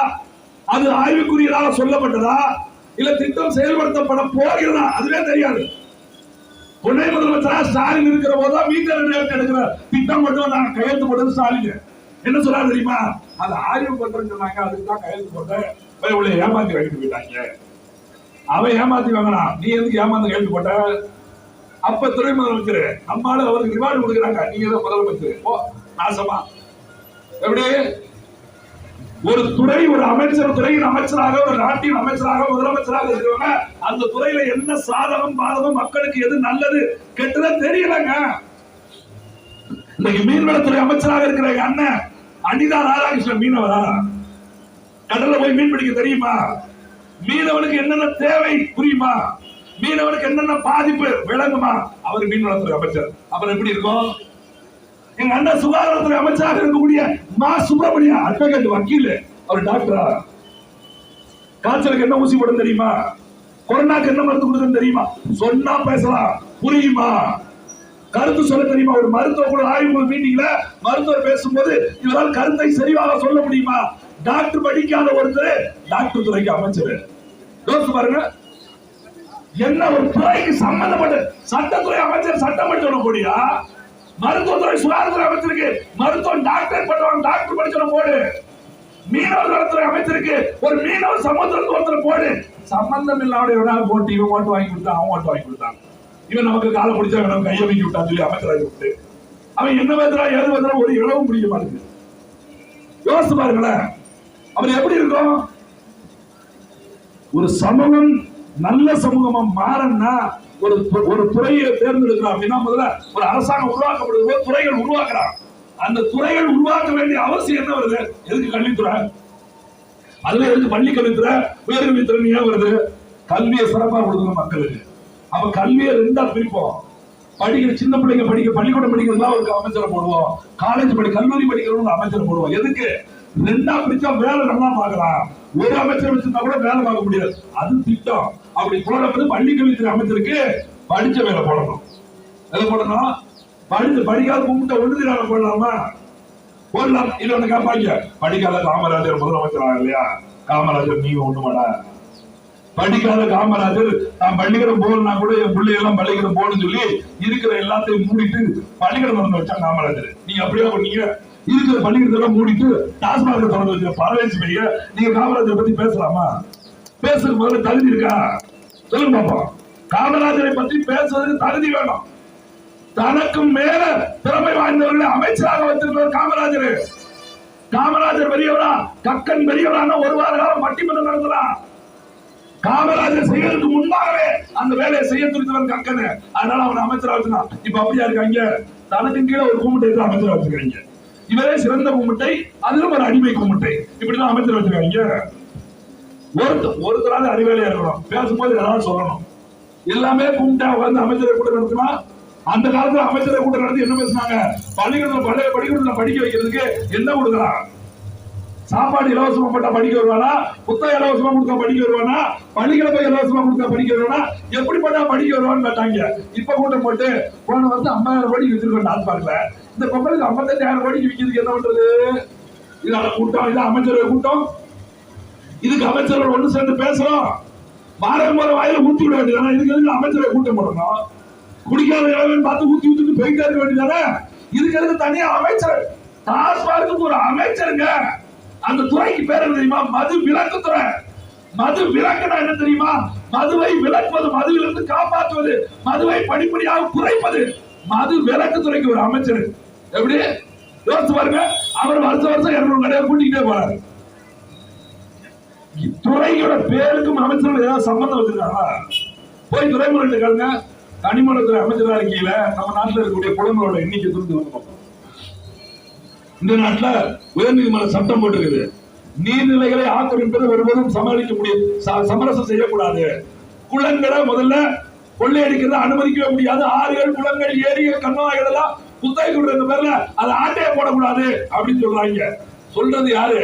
அது ஆய்வுக்குரியதாக சொல்லப்பட்டதா, இல்ல திட்டம் செயல்படுத்தப்பட போகிறதா அதுவே தெரியாது. துணை முதலமைச்சரா ஸ்டாலின் இருக்கிற போதுதான் மீட்டர் எடுக்கிற திட்டம் மட்டும் நான் கையெழுத்து போட்டது ஸ்டாலின். என்ன சொல்றாரு தெரியுமா? அது ஆய்வு பண்றேன்னு சொன்னாங்க, அதுக்கு தான் கையெழுத்து போட்டேன். ஏமாத்தி வாங்கிட்டு போயிட்டாங்க. அவன் ஏமாத்தி வாங்கினா, நீ எதுக்கு ஏமாந்து கையெழுத்து போட்ட? அப்ப துணை முதலமைச்சர் நம்மளால அவருக்கு ரிவார்டு கொடுக்குறாங்க, நீங்க தான் முதலமைச்சர். ஓ நாசமா! எப்படி ஒரு துறை, ஒரு அமைச்சர் துறையின் அமைச்சராக, ஒரு நாட்டின் அமைச்சராக, முதலமைச்சராக இருக்கிறவங்க அந்த துறையில என்ன சாதகம் பாதகம், மக்களுக்கு எது நல்லது கெட்டது தெரியலங்க. இன்னைக்கு மீன்வளத்துறை அமைச்சராக இருக்கிற அண்ணன் அனிதா ராதாகிருஷ்ணன் மீனவரா? கடல்ல போய் மீன் பிடிக்க தெரியுமா? மீனவனுக்கு என்னென்ன தேவை புரியுமா? மீனவனுக்கு என்னென்ன பாதிப்பு விளங்குமா? அவர் மீன்வளத்துறை அமைச்சர். அப்புறம் எப்படி இருக்கும்? எங்க அண்ணன் சுகாதாரத்துறை அமைச்சராக இருக்கக்கூடிய மா சுப்பிரமணியா அட்வொகேட் வக்கீல், அவர் டாக்டரா? காய்ச்சலுக்கு என்ன ஊசி போட தெரியுமா? கொரோனாக்கு என்ன மருந்து கொடுக்க தெரியுமா? சொன்னா பேசலாம், புரியுமா? கருத்து சொல்ல தெரியுமா? ஒரு மருத்துவ கூட ஆய்வு மீட்டிங்ல மருத்துவர் பேசும்போது இவரால் கருத்தை சரியாக சொல்ல முடியுமா? டாக்டர் படிக்காத ஒருத்தர் டாக்டர் துறைக்கு அமைச்சர். யோசிச்சு பாருங்க. என்ன ஒரு துறைக்கு சம்பந்தப்பட்ட சட்டத்துறை அமைச்சர் சட்டம் படிச்சவன போடியா? மருத்துவத்துறை சுகாதாரத்துறை அமைச்சருக்கு மருத்துவம் டாக்டர் பண்ணுவாங்க, டாக்டர் படிச்சவன போடு. மீனவர் நலத்துறை அமைச்சருக்கு ஒரு மீனவர் சமுத்திரத்து ஒருத்தர் போடு. சம்பந்தம் இல்லாத போட்டு இவன் ஓட்டு வாங்கி கொடுத்தான், அவன் ஓட்டு வாங்கி கொடுத்தான். இவன் நமக்கு காலை பிடிச்சா நம்ம கையை வைக்கி விட்டான்னு சொல்லி அமைச்சராக விட்டு அவன் என்ன பேசுறா ஏது பேசுறா ஒரு இளவும் பிடிக்க மாட்டேங்குது. யோசிச்சு பாருங்களேன், அவர் எப்படி இருக்கும்? ஒரு சமூகம் நல்ல சமூகமா மாறன்னா ஒரு துறையை தேர்ந்தெடுக்கிறான் அப்படின்னா முதல்ல ஒரு அரசாங்கம் உருவாக்கப்படுது, துறைகள் உருவாக்குறான். அந்த துறைகள் உருவாக்க வேண்டிய அவசியம் என்ன வருது? எதுக்கு கல்வித்துறை? அதுல எதுக்கு பள்ளி கல்வித்துறை, உயர்கல்வித்துறை ஏன் வருது? கல்வியை சிறப்பா கொடுக்கணும் மக்களுக்கு. அப்ப கல்வியை ரெண்டா பிரிப்போம். படிக்கிற சின்ன பிள்ளைங்க படிக்க பள்ளிக்கூடம் படிக்கிறதுலாம் ஒரு அமைச்சரை போடுவோம், காலேஜ் கல்லூரி படிக்கிறவங்க அமைச்சரை போடுவோம். எதுக்கு? ரெண்டா பிரிச்சா வேலை நல்லா பார்க்கலாம். ஒரு அமைச்சர் வச்சிருந்தா கூட வேலை பார்க்க முடியாது. அது திட்டம். அப்படி போடுறது பள்ளி கல்வித்துறை அமைச்சருக்கு படிச்ச வேலை போடணும். எதை போடணும்? படிக்காத கும்பிட்ட ஒன்று வேலை போடலாமா? போடலாம். இல்ல ஒண்ணு காப்பாங்க, படிக்காத காமராஜர் முதலமைச்சர் இல்லையா? காமராஜர் நீங்க ஒண்ணுமாடா? படிக்காத காமராஜர் நான் பள்ளிக்கூடம் போகலன்னா கூட என் பிள்ளைகள்லாம் பள்ளிக்கூடம் போகணும்னு சொல்லி இருக்கிற எல்லாத்தையும் மூடிட்டு பள்ளிக்கூடம் திறந்து வச்சா காமராஜர். நீங்க அப்படியே பண்ணீங்க, இருக்கிற பள்ளிக்கூடத்தெல்லாம் மூடிட்டு டாஸ்மாக திறந்து வச்ச பரவேசி பைய நீங்க காமராஜரை பத்தி பேசலாமா? பேசுறது முதல்ல தகுதி இருக்கா? சொல்லுங்க பாப்போம். காமராஜரை பத்தி பேசுறதுக்கு தகுதி வேணும். தனக்கும் மேல திறமை வாய்ந்தவர்களை அமைச்சராக வைத்திருந்தவர் காமராஜர். காமராஜர் பெரியவரா, கக்கன் பெரியவரான ஒரு வார காலம் பட்டிமன்றம் நடத்தலாம். காமராஜர் செய்யறதுக்கு முன்பாகவே அந்த வேலையை செய்ய துடித்தவன் கக்கனு. அதனால அவன் அமைச்சரா வச்சுனான். இப்ப அப்படியா இருக்காங்க? தனக்கு கீழே ஒரு கூமுட்டை அமைச்சரா வச்சிருக்காங்க. இவரே சிறந்த கூமுட்டை, அதிலும் ஒரு அடிமை கூமுட்டை, இப்படிதான் அமைச்சர் வச்சிருக்காங்க. ஒருத்தராவது அறிவேலையா இருக்கணும், பேசும்போது ஏதாவது சொல்லணும். எல்லாமே கூமுட்டா வந்து அமைச்சரை கூட நடத்தினா, அந்த காலத்துல அமைச்சரை கூட நடத்தி என்ன பேசினாங்க? பள்ளிக்கூடத்துல படிக்க வைக்கிறதுக்கு என்ன கொடுக்கலாம்? சாப்பாடு இலவசமா போட்டா படிக்க வருவானா? புத்தகம் இலவசமா கொடுத்தா படிக்க வருவானா? பள்ளிகளை போய் இலவசமா கொடுத்தா படிக்க வருவானா? எப்படி பண்ணா படிக்க வருவான்னு கேட்டாங்க. இப்ப கூட்டம் போட்டு போன வருஷம் 50,000 கோடிக்கு வித்துருக்கோம் டாஸ்மார்க்ல. இந்த பொங்கலுக்கு 55,000 கோடிக்கு விற்கிறதுக்கு என்ன பண்றது? இதான கூட்டம், இதான் அமைச்சரவை கூட்டம். இதுக்கு அமைச்சர்கள் ஒண்ணு சேர்ந்து பேசுறோம். வாரம் போற வாயில ஊத்தி விட வேண்டியதானே? இதுக்கு எதுக்கு அமைச்சரவை கூட்டம் போடணும்? குடிக்காத இளவன் பார்த்து ஊத்தி ஊத்திட்டு போயிட்டே இருக்க வேண்டியதானே? இதுக்கு எதுக்கு தனியா அமைச்சர்? டாஸ்மார்க்கு ஒரு அமைச்சருங்க. அந்த துறைக்கு பேர் என்ன தெரியுமா? மது விலக்குத்துறை. மது விலக்குனா என்ன தெரியுமா? மதுவை விலக்குவது, மதுவிலிருந்து காப்பாற்றுவது, மதுவை படிப்படியாக குறைப்பது. மது விலக்குத்துறைக்கு ஒரு அமைச்சர். எப்படி யோசிச்சு பாருங்க. அவர் வருஷம் 200 கடையை கூட்டிக்கிட்டே போறாரு. துறையோட பேருக்கும் அமைச்சர்கள் ஏதாவது சம்பந்தம் வச்சிருக்காங்களா? போய் துறைமுறை கேளுங்க. கனிமவளத்துறை அமைச்சராக இருக்கீங்கள, நம்ம நாட்டில் இருக்கக்கூடிய குழந்தைகளோட எண்ணிக்கை துரிந்து வந்து இந்த நாட்டுல உயர்நீதிமன்ற சட்டம் போட்டிருக்குது. நீர்நிலைகளை ஆக்கிரமிப்பது ஒருவரும் சமாளிக்க முடியும், சமரசம் செய்யக்கூடாது. குளங்களை முதல்ல கொள்ளையடிக்கிறத அனுமதிக்கவே முடியாது. ஆறுகள், குளங்கள், ஏரிகள், கண்மாய்கள் எல்லாம் குத்தகை கொடுக்கிற பேர்ல அதை ஆட்டையை போடக்கூடாது அப்படின்னு சொல்றாங்க. சொல்றது யாரு?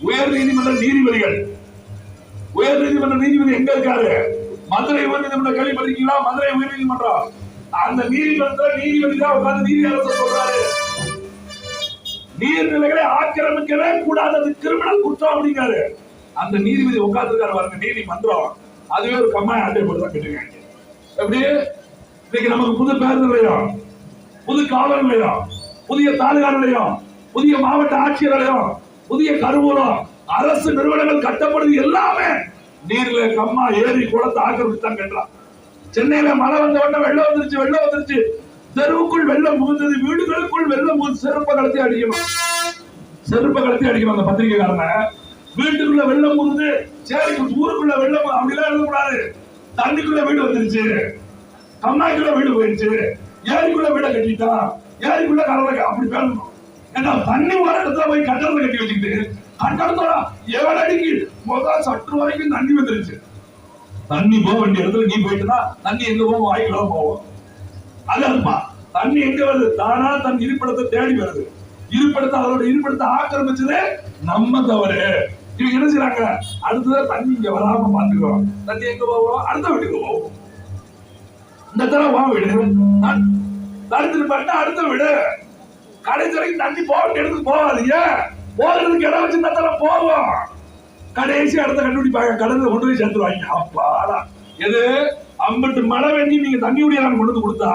உயர் நீதிமன்ற நீதிபதிகள். உயர் நீதிமன்ற நீதிபதி எங்க இருக்காரு? மதுரை உயர் நீதிமன்றம் கேள்விப்பட்டிருக்கீங்களா? மதுரை உயர் நீதிமன்றம். அந்த நீதிமன்றத்தில் நீதிபதி தான் உட்கார்ந்து நீதியரசர் சொல்றாரு, நீர்நிலைகளை ஆக்கிரமிக்கவே கூடாது, கிரிமினல் குற்றம் அப்படிங்கிறாரு. அந்த நீதிபதி உட்கார்ந்துருக்காரு பாருங்க, நீதிமன்றம். அதுவே ஒரு கம்மாய் ஆட்டை போட்டு தான் கேட்டிருக்காங்க. எப்படி இன்னைக்கு நமக்கு புது பேருந்து நிலையம், புது காவல் நிலையம், புதிய தாலுகா நிலையம், புதிய மாவட்ட ஆட்சியர் நிலையம், புதிய கருவூலம், அரசு நிறுவனங்கள் கட்டப்படுது. எல்லாமே நீர்நிலை, கம்மா, ஏரி, குளத்தை ஆக்கிரமித்தான் கேட்டான். சென்னையில மழை வந்த உடனே வெள்ளம் வந்துருச்சு. தெருவுக்குள் வெள்ளம் புகுந்தது, வீடுகளுக்குள் வெள்ளம் புகுந்து செருப்பை கலத்தி அடிக்கணும். அந்த பத்திரிகைக்காரன வீட்டுக்குள்ள வெள்ளம் புகுந்து, சேரிக்கு ஊருக்குள்ள வெள்ளம் அப்படிலாம் எழுதக்கூடாது. தண்ணிக்குள்ள வீடு வந்துருச்சு, கம்மாய்க்குள்ள வீடு போயிருச்சு, ஏரிக்குள்ள வீட கட்டிட்டான், ஏரிக்குள்ள கடலை அப்படி பேசணும். ஏன்னா தண்ணி வர இடத்துல போய் கட்டடத்தை கட்டி வச்சுக்கிட்டு கட்டடத்தோட 7 அடிக்கு முதல் சற்று வரைக்கும் தண்ணி வந்துருச்சு. தண்ணி போக வேண்டிய இடத்துல நீ போயிட்டுனா தண்ணி எங்க போகும்? வாய்க்குள்ள போவோம். அதுப்பா தண்ணி எங்க வருது? தானா தன் இருப்பிடத்தை தேடி வருது. அதோட இருப்பிடத்தை ஆக்கிரமிச்சதே நம்ம தவறு. இவங்க என்ன செய்யறாங்க? அடுத்ததான் தண்ணி இங்க வராம பாத்துக்கிறோம். தண்ணி எங்க போவோம்? அடுத்த வீட்டுக்கு போவோம். இந்த தடவை வா வீடு தடுத்துட்டு பண்ண அடுத்த வீடு. கடைசி வரைக்கும் தண்ணி போக வேண்டிய இடத்துக்கு போகாதீங்க. போறதுக்கு இடம் வச்சு இந்த தடவை போவோம். கடைசி இடத்த கண்டுபிடிப்பாங்க, கடல்ல கொண்டு போய் சேர்த்துருவாங்க. அப்பாடா, எது அம்பட்டு மழை வேண்டி நீங்க தண்ணி உடையாளன் கொண்டு கொடுத்தா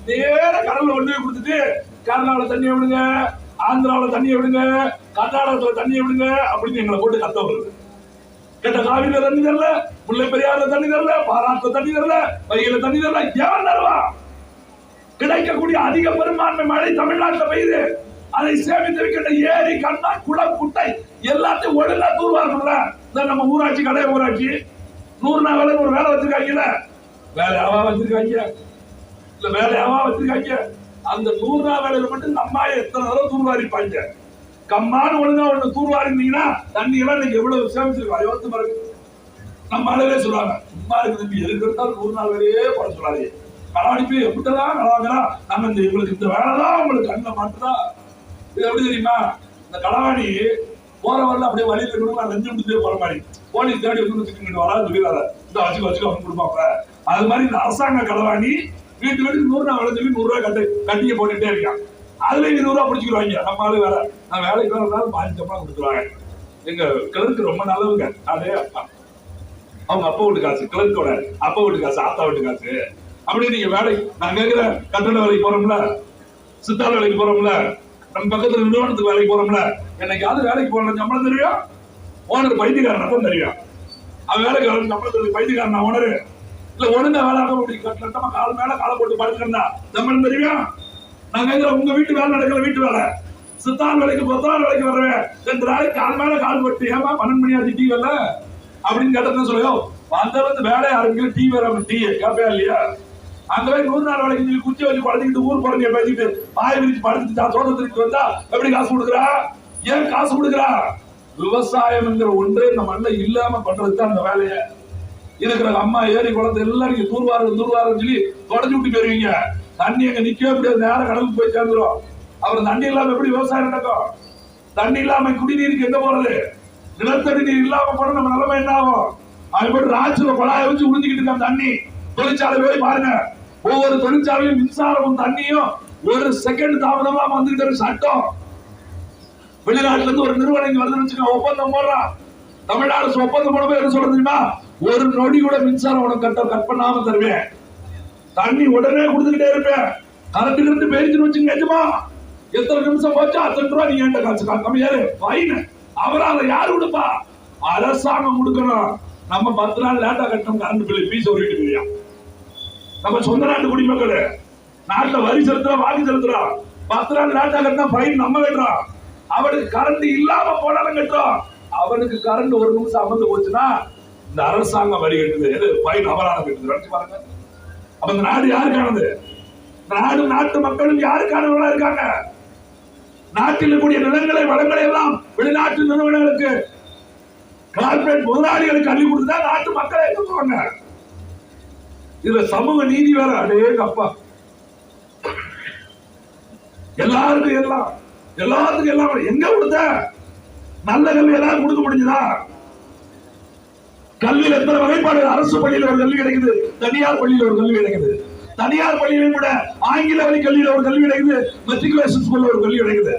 நேர கடல்ல கொண்டு போய் கொடுத்துட்டு கேரளாவில் தண்ணியை விடுங்க, ஆந்திராவில் தண்ணியை விடுங்க, கர்நாடகத்துல தண்ணியை விடுங்க அப்படின்னு எங்களை போட்டு கத்த வருது. கேட்ட காவிரியில தண்ணி தரல, முல்லை பெரியாறுல தண்ணி தரல, பாராட்டுல தண்ணி தரல, வைகையில தண்ணி தரல. எவன் தருவா? கிடைக்கக்கூடிய அதிக பெரும்பான்மை மழை தமிழ்நாட்டில் பெய்யுது. அதை சேமித்து வைக்கின்ற ஏரி, கண்ணா, குளம், குட்டை எல்லாத்தையும் ஒழுங்கா தூர்வாரணும்ல. நம்ம ஊராட்சி, கடைய ஊராட்சி 100 நாள் வேலை ஒரு வேலை வச்சிருக்காங்கல்ல, வேலையாவா வச்சிருக்காங்க, இல்ல வேலையாவா வச்சிருக்காங்க. அந்த 100 நாள் வேலையில மட்டும் நம்ம எத்தனை தடவை தூர்வாரிப்பாங்க. கம்மான்னு ஒழுங்கா ஒண்ணு தூர்வாரிந்தீங்கன்னா தண்ணி எல்லாம் நீங்க எவ்வளவு சேமிச்சிருக்கோம். யோசித்து பாருங்க. நம்ம அளவே சொல்றாங்க, சும்மா இருக்குது எதுக்கு இருந்தாலும் 100 நாள் வேலையே போட சொல்லாதீங்க. களவாடிப்பு எப்படிதான் களவாங்களா, நம்ம இந்த இவங்களுக்கு இந்த வேலைதான் உங்களுக்கு கண்ணில் மாட்டுதா. இது எப்படி தெரியுமா? இந்த களவாடி போற வரல அப்படியே வழியில இருக்கணும், லஞ்சம் முடிச்சே போற மாதிரி போலீஸ் தேடி வந்து வராது சொல்லிடாத, இந்த வச்சுக்க அவங்க கொடுப்பாங்க. அது மாதிரி இந்த அரசாங்க களவாணி வீட்டுக்கு 100 நாள் வேலை சொல்லி 100 ரூபாய் கட்டிங்க போட்டுட்டே இருக்கான். அதுல 20 ரூபாய் பிடிச்சிக்கிடுவாங்க. நம்ம ஆளு வேற, நான் வேலைக்கு வரனாலும் 5 சம்பளம் கொடுத்துருவாங்க. எங்க கிளர்க்கு ரொம்ப நல்லவங்க. அதே அப்பா அவங்க அப்பா வீட்டு காசு, கிளர்க்கோட அப்பா வீட்டு காசு, ஆத்தா வீட்டு காசு. அப்படி நீங்க வேலை, நான் கேட்கிற கட்டண வேலைக்கு போறோம்ல, சித்தாள் வேலைக்கு போறோம்ல, நம்ம பக்கத்துல நிறுவனத்துக்கு வேலைக்கு போறோம்ல, என்னைக்காவது வேலைக்கு போற சம்பளம் தெரியும், ஓனர் பைத்தியக்காரன் தான் தெரியும். அவன் வேலைக்கு வர சம்பளத்துக்கு பைத்தியக்காரன் ஓனரு இல்ல, ஒழுங்கா வேலை அப்படி கட்டமா கால் மேல காலை போட்டு படுக்கிறா சம்பளம் தெரியும். நான் கேட்கிற உங்க வீட்டு வேலை நடக்கிற வீட்டு வேலை, சித்தாள் வேலைக்கு பொத்தாள் வேலைக்கு வர்றேன் 2 நாளைக்கு கால் மேல கால் போட்டு ஏமா 12 மணி ஆச்சு டீ வேலை அப்படின்னு கேட்டதுன்னு சொல்லுங்க. வந்த வேலை ஆரம்பிக்கல, டீ வேற டீ கேப்பையா இல்லையா? அங்க போய் 100 நாள் வேலைக்கு சொல்லி குச்சி வச்சு படுத்துக்கிட்டு ஊர் போறீங்க பேசிட்டு பாய விரிச்சு படுத்துட்டு சோதத்திற்கு வந்தா எப்படி காசு கொடுக்குறா? ஏன் காசு கொடுக்குறா? விவசாயம் என்கிற ஒன்றே இந்த மண்ணில் இல்லாம பண்றதுதான் அந்த வேலையை. இருக்கிற அம்மா ஏரி குளத்தை எல்லாம் நீங்க தூர்வாரம் சொல்லி தொடச்சு விட்டு போயிருவீங்க. தண்ணி அங்க நிக்கவே முடியாது, நேரம் கடலுக்கு போய் சேர்ந்துடும். அப்புறம் தண்ணி இல்லாம எப்படி விவசாயம் நடக்கும்? தண்ணி இல்லாம குடிநீருக்கு எங்க போறது? நிலத்தடி நீர் இல்லாம போன நம்ம நிலைமை என்ன ஆகும்? அவன் போட்டு ராட்சியில கொலாய வச்சு உறிஞ்சிக்கிட்டு இருக்கான் தண்ணி. தொழிற்சாலை போய் பாருங்க, ஒவ்வொரு தொழிற்சாலையும் மின்சாரமும் தண்ணியும் 1 செகண்ட் தாமதமா வந்துகிட்டு சட்டம். வெளிநாட்டுல இருந்து ஒரு நிறுவனம் இங்க வருதுன்னு வச்சுக்கோங்க, ஒப்பந்தம் போடுறான். தமிழ்நாடு ஒப்பந்தம் போட என்ன சொல்றது தெரியுமா? 1 நொடி கூட மின்சாரம் உனக்கு கட் பண்ணாம தருவேன், தண்ணி உடனே கொடுத்துக்கிட்டே இருப்பேன். கரண்ட் இருந்து பேரிச்சுன்னு வச்சுங்க, எஜமா எத்தனை நிமிஷம் போச்சா அத்தனை ரூபாய் நீங்க என்கிட்ட காசு கம்மியாரு ஃபைன். அபராதம் யாரு கொடுப்பா? அரசாங்கம் கொடுக்கணும். நம்ம 10 நாள் லேட்டா கட்டணும் கரண்ட் பில், பீஸ் ஒரு வீட்டுக்கு இல்லையா? நம்ம சொந்த நாட்டு குடிமக்கள் நாட்டுல வரி செலுத்துறோம், வாக்கு செலுத்துறோம். 10 நாள் லேட்டா கட்டினா ஃபைன் நம்ம கட்டுறோம். அவனுக்கு கரண்ட் இல்லாம போனாலும் கட்டுறோம். அவனுக்கு கரண்ட் 1 நிமிஷம் அமர்ந்து போச்சுன்னா இந்த அரசாங்கம் வரி கட்டுது, எது ஃபைன் அபராதம் கட்டுது. நினைச்சு பாருங்க. அப்ப இந்த நாடு யாருக்கானது? நாடு நாட்டு மக்களும் யாருக்கானவர்களா இருக்காங்க? நாட்டில் இருக்கக்கூடிய நிலங்களை வளங்களை எல்லாம் வெளிநாட்டு நிறுவனங்களுக்கு, கார்பரேட் முதலாளிகளுக்கு அள்ளி கொடுத்தா நாட்டு மக்களை எதிர்ப்பாங்க. இதுல சமூக நீதி வேற. அடே அப்பா, எல்லாருக்கும் எல்லாம் எங்க கொடுத்த? நல்ல கல்வி எல்லாரும் கொடுக்க முடிஞ்சதா? கல்வியில் எத்தனை வகைப்பாடு? அரசு பள்ளியில் ஒரு கல்வி கிடைக்குது, தனியார் பள்ளியில் ஒரு கல்வி கிடைக்குது. தனியார் பள்ளியிலும் கூட ஆங்கில வழி கல்வியில ஒரு கல்வி கிடைக்குது, மெட்ரிகுலேஷன் ஸ்கூல்ல ஒரு கல்வி கிடைக்குது,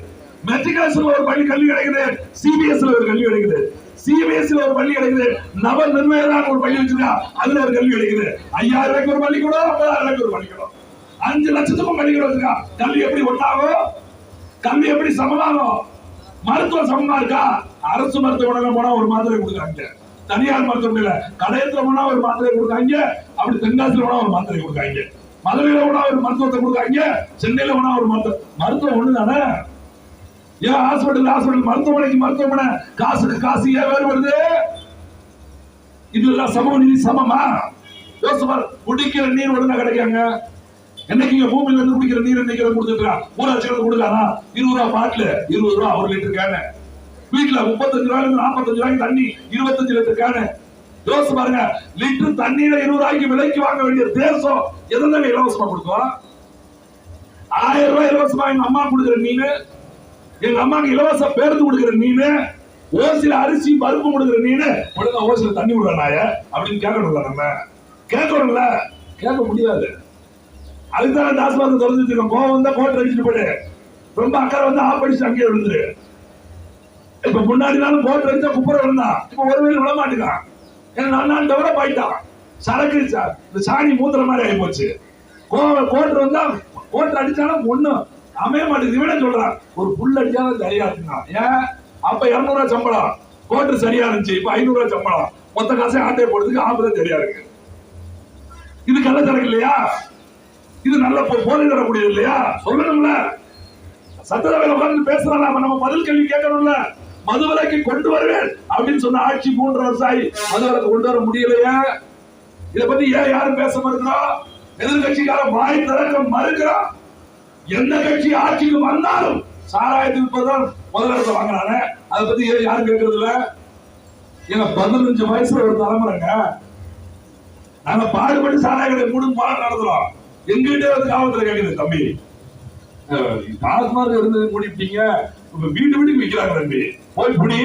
மெட்ரிகுலேஷன்ல ஒரு பள்ளி கல்வி கிடைக்குது, சிபிஎஸ்ல ஒரு கல்வி கிடைக்குது, சிபிஎஸ்ல ஒரு பள்ளி கிடைக்குது, நவ நிர்ணயம் ஒரு பள்ளி வச்சிருக்கா, அதுல ஒரு கல்வி கிடைக்குது. 5000 ரூபாய்க்கு ஒரு பள்ளிக்கூடம், 50,000 ரூபாய்க்கு ஒரு பள்ளிக்கூடம், 5 லட்சத்துக்கும் பள்ளிக்கூடம் வச்சிருக்கா. கல்வி எப்படி ஒன்றாகும்? கல்வி எப்படி சமமாகும்? மருத்துவம் சமமா இருக்கா? அரசு மருத்துவமனை போனா ஒரு மாத்திரை கொடுக்குறாங்க, தனியார் மருத்துவமனையில கடையத்துல போனா ஒரு மாத்திரை கொடுக்காங்க, அப்படி தென்காசியில போனா ஒரு மாத்திரை கொடுக்காங்க, மதுரையில போனா ஒரு மருத்துவத்தை கொடுக்காங்க, சென்னையில போனா ஒரு மருத்துவம் ஒண்ணு தானே. ஏன் ஹாஸ்பிட்டல் மருத்துவமனை காசுக்கு காசு ஏன் வேறுபடுது? இதெல்லாம் சமூக நீதி சமமா? குடிக்கிற நீர் ஒழுங்கா கிடைக்காங்க. என்னைக்கு பூமியில இருந்து குடிக்கிற நீர் என்னைக்கு கொடுத்துருக்கான்? ஊராட்சி கொடுக்காரா? 20 ரூபாய் பாட்டில் 20 ரூபாய் 1 லிட்டர் கேனு. வீட்டுல 35 ரூபாய்க்கு 45 ரூபாய்க்கு தண்ணி 25 லிட்டர் கேனு. யோசிச்சு பாருங்க, லிட்டர் தண்ணீரை 20 ரூபாய்க்கு விலைக்கு வாங்க வேண்டிய தேசம் எதனால இலவசமா கொடுக்கும்? 1000 ரூபாய் இலவசமா எங்க அம்மா கொடுக்குற நீனு, எங்க அம்மாக்கு இலவச பேருந்து கொடுக்குற நீனு, ஓசில அரிசி பருப்பு கொடுக்குற நீனு, ஒழுங்கா ஓசில தண்ணி விடுறானாய அப்படின்னு கேட்கணும்ல. நம்ம கேட்கணும்ல, கேட்க முடியாது. அதுதான் டாஸ்மாக் திறந்து வச்சிருக்கோம். கோவம் வந்தா கோட்டை அடிச்சுட்டு போயிடு, ரொம்ப அக்கறை வந்து ஆஃப் அடிச்சு அங்கேயே விழுந்துரு. இப்ப முன்னாடி நாளும் கோட்டை அடிச்சா குப்புற விழுந்தான், இப்ப ஒரு வேலை விழ மாட்டேங்கான். ஏன்னா நான் டெவலப் ஆயிட்டான். சரக்கு இந்த சாணி மூத்துற மாதிரி ஆகி போச்சு. கோட்டை வந்தா கோட்டை அடிச்சாலும் ஒண்ணும் அமைய மாட்டேங்குது. இவனே சொல்றான், ஒரு புல் அடிச்சாலும் சரியா இருக்குங்க. ஏன் அப்ப 200 ரூபாய் சம்பளம், கோட்டு சரியா இருந்துச்சு, இப்ப 500 ரூபாய் சம்பளம், மொத்த காசை ஆட்டையை போடுறதுக்கு 50 சரியா இருக்கு. இது கள்ளத்தரக்கு இல்லையா? இது நல்ல போதை தரக்கூடியது இல்லையா? சொல்லணும்ல. சட்டசபையில உட்கார்ந்து பேசுறாங்க, நம்ம பதில் கேள்வி கேட்கணும்ல. மதுவிலக்கை கொண்டு வருவேன் அப்படின்னு சொன்ன ஆட்சி 3 வருஷம் ஆகி மதுவிலக்கு கொண்டு வர முடியலையா? இதை பத்தி ஏன் யாரும் பேச மறுக்கிறோம்? எதிர்கட்சிக்கார வாய் திறக்க மறுக்கிறான். எந்த கட்சி ஆட்சிக்கு வந்தாலும் சாராயத்துக்கு இப்பதான் முதலிடத்தை வாங்கினானே, அதை பத்தி யாரும் கேட்கறது இல்ல. எங்க 15 வயசுல ஒரு தலைமுறைங்க, நாங்க பாடுபட்டு சாராய கடை மூணு போராட்டம் நடத்துறோம். எங்கிட்டே வந்து காவல்துறை கேட்குது, தம்பி டாஸ்மாக் இருந்து முடிப்பீங்க, வீட்டுக்கு விற்கிறாங்க தம்பி, போய் புடி,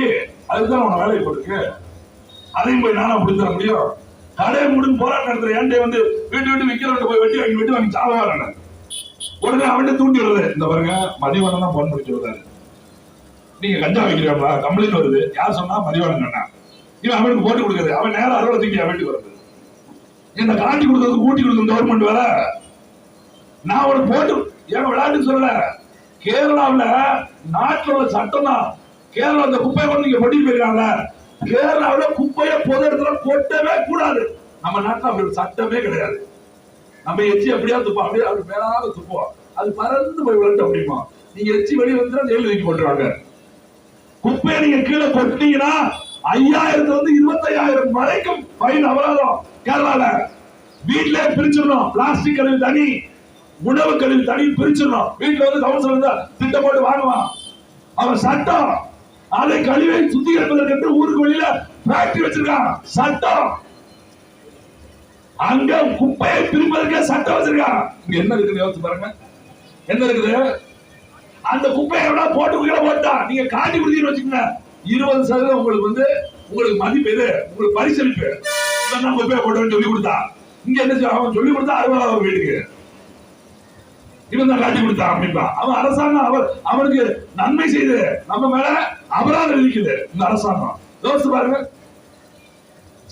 அதுதான் உன வேலையை போட்டுருக்கு, அதையும் போய் நானா பிடிச்சிட முடியும்? கடையை முடிஞ்சு போராட்டம் நடத்துற ஏன்டே வந்து வீட்டு விற்கிறவங்க போய் வெட்டி வாங்கி சாவாங்க. உடனே அவன்கிட்ட தூண்டி வருது, இந்த பாருங்க மதிவானம் தான் போன் முடிச்சு வருவாரு, நீங்க கஞ்சா வைக்கிறீங்களா கம்ப்ளைண்ட் வருது, யார் சொன்னா மதிவானம் சொன்னா, இவன் அவனுக்கு போட்டு கொடுக்குறது, அவன் நேரம் அறுவடை தூக்கி வீட்டுக்கு வருது. இந்த காட்டி கொடுக்கறது கூட்டி கொடுக்கும் கவர்மெண்ட் வேற. நான் ஒரு போட்டு ஏன் விளையாட்டு சொல்லல, கேரளாவில் நாட்டில் உள்ள சட்டம் தான். கேரளா அந்த குப்பையை கொண்டு நீங்க கொட்டி போயிருக்காங்க. கேரளாவில் குப்பையை பொது இடத்துல கொட்டவே கூடாது. நம்ம நாட்டில் அப்படி சட்டமே கிடையாது. நம்ம எச்சி அப்படியா துப்போம், அப்படியே அப்படி மேலாக துப்போம், அது பறந்து போய் விளட்ட முடியுமா? நீங்க எச்சி வெளியே வந்து ஜெயில தூக்கி போட்டுருவாங்க. குப்பையை நீங்க கீழே கொட்டினீங்கன்னா 5000 இருந்து 25,000 வரைக்கும் ஃபைன் அபராதம் கேரளால. வீட்டிலே பிரிச்சிடணும், பிளாஸ்டிக் கழிவு தனி, உணவு கழிவு தனி பிரிச்சிடணும். வீட்டுல வந்து கவுன்சிலர் தான் திட்டம் போட்டு வாங்குவான், அவன் சட்டம். அதை கழிவை சுத்திகரிப்பதற்கு ஊருக்கு வெளியில ஃபேக்டரி வச்சிருக்கான், சட்டம். அங்க குப்பையை பிரிப்பதற்கே சட்டம் வச்சிருக்கான். இங்க என்ன இருக்குது யோசிச்சு பாருங்க, என்ன இருக்குது? அந்த குப்பையை போட்டு போட்டா நீங்க காட்டி கொடுத்தீங்கன்னு வச்சுக்கோங்க, 20% உங்களுக்கு வந்து உங்களுக்கு மதிப்பு, இது உங்களுக்கு பரிசளிப்பு. குப்பையை போட்டு சொல்லி கொடுத்தா இங்க என்ன அவன் சொல்லி கொடுத்தா 60,000 வீட்டுக்கு இவன் தான் காட்டி கொடுத்தான் அப்படின்பா. அவன் அரசாங்கம் அவனுக்கு நன்மை செய்து நம்ம மேல அபராதம் விதிக்குது இந்த அரசாங்கம். யோசிச்சு பாருங்க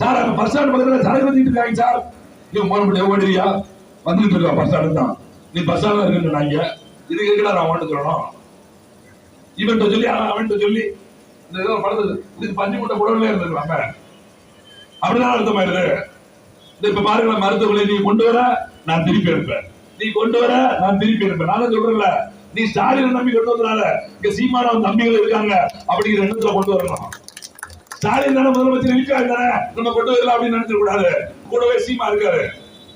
சார். அங்க பஸ் ஸ்டாண்ட் பக்கத்துல சரக்கு வச்சுட்டு இருக்காங்க சார், இவன் போன ஓடுறியா வந்துட்டு இருக்கா பஸ் ஸ்டாண்டு தான், நீ பஸ் ஸ்டாண்ட்ல இருக்குன்னு இது கேட்கல நான் வாண்டு சொல்லணும். இவன்கிட்ட சொல்லி அவன்கிட்ட சொல்லி இந்த ஏதோ படத்துல இதுக்கு பஞ்சு மூட்டை புடவே இருந்திருக்காங்க, அப்படிதான் அர்த்தமாயிருது. இப்ப பாருங்க, மருத்துவர்களை நீ கொண்டு வர நான் திருப்பி இருப்பேன், நீ கொண்டு வர நான் திருப்பி இருப்பேன். நான் சொல்றேன்ல, நீ ஸ்டாலின் நம்பி கொண்டு வந்தனால இங்க சீமானவன் தம்பிகள் இருக்காங்க அப்படிங்கிற எண்ணத்துல கொண்டு வரணும். ஸ்டாலின் தானே முதலமைச்சர் இருக்காரு தானே, நம்ம கொண்டு வரலாம் அப்படின்னு நினைச்சிட கூடாது. கூடவே சீமா இருக்காரு,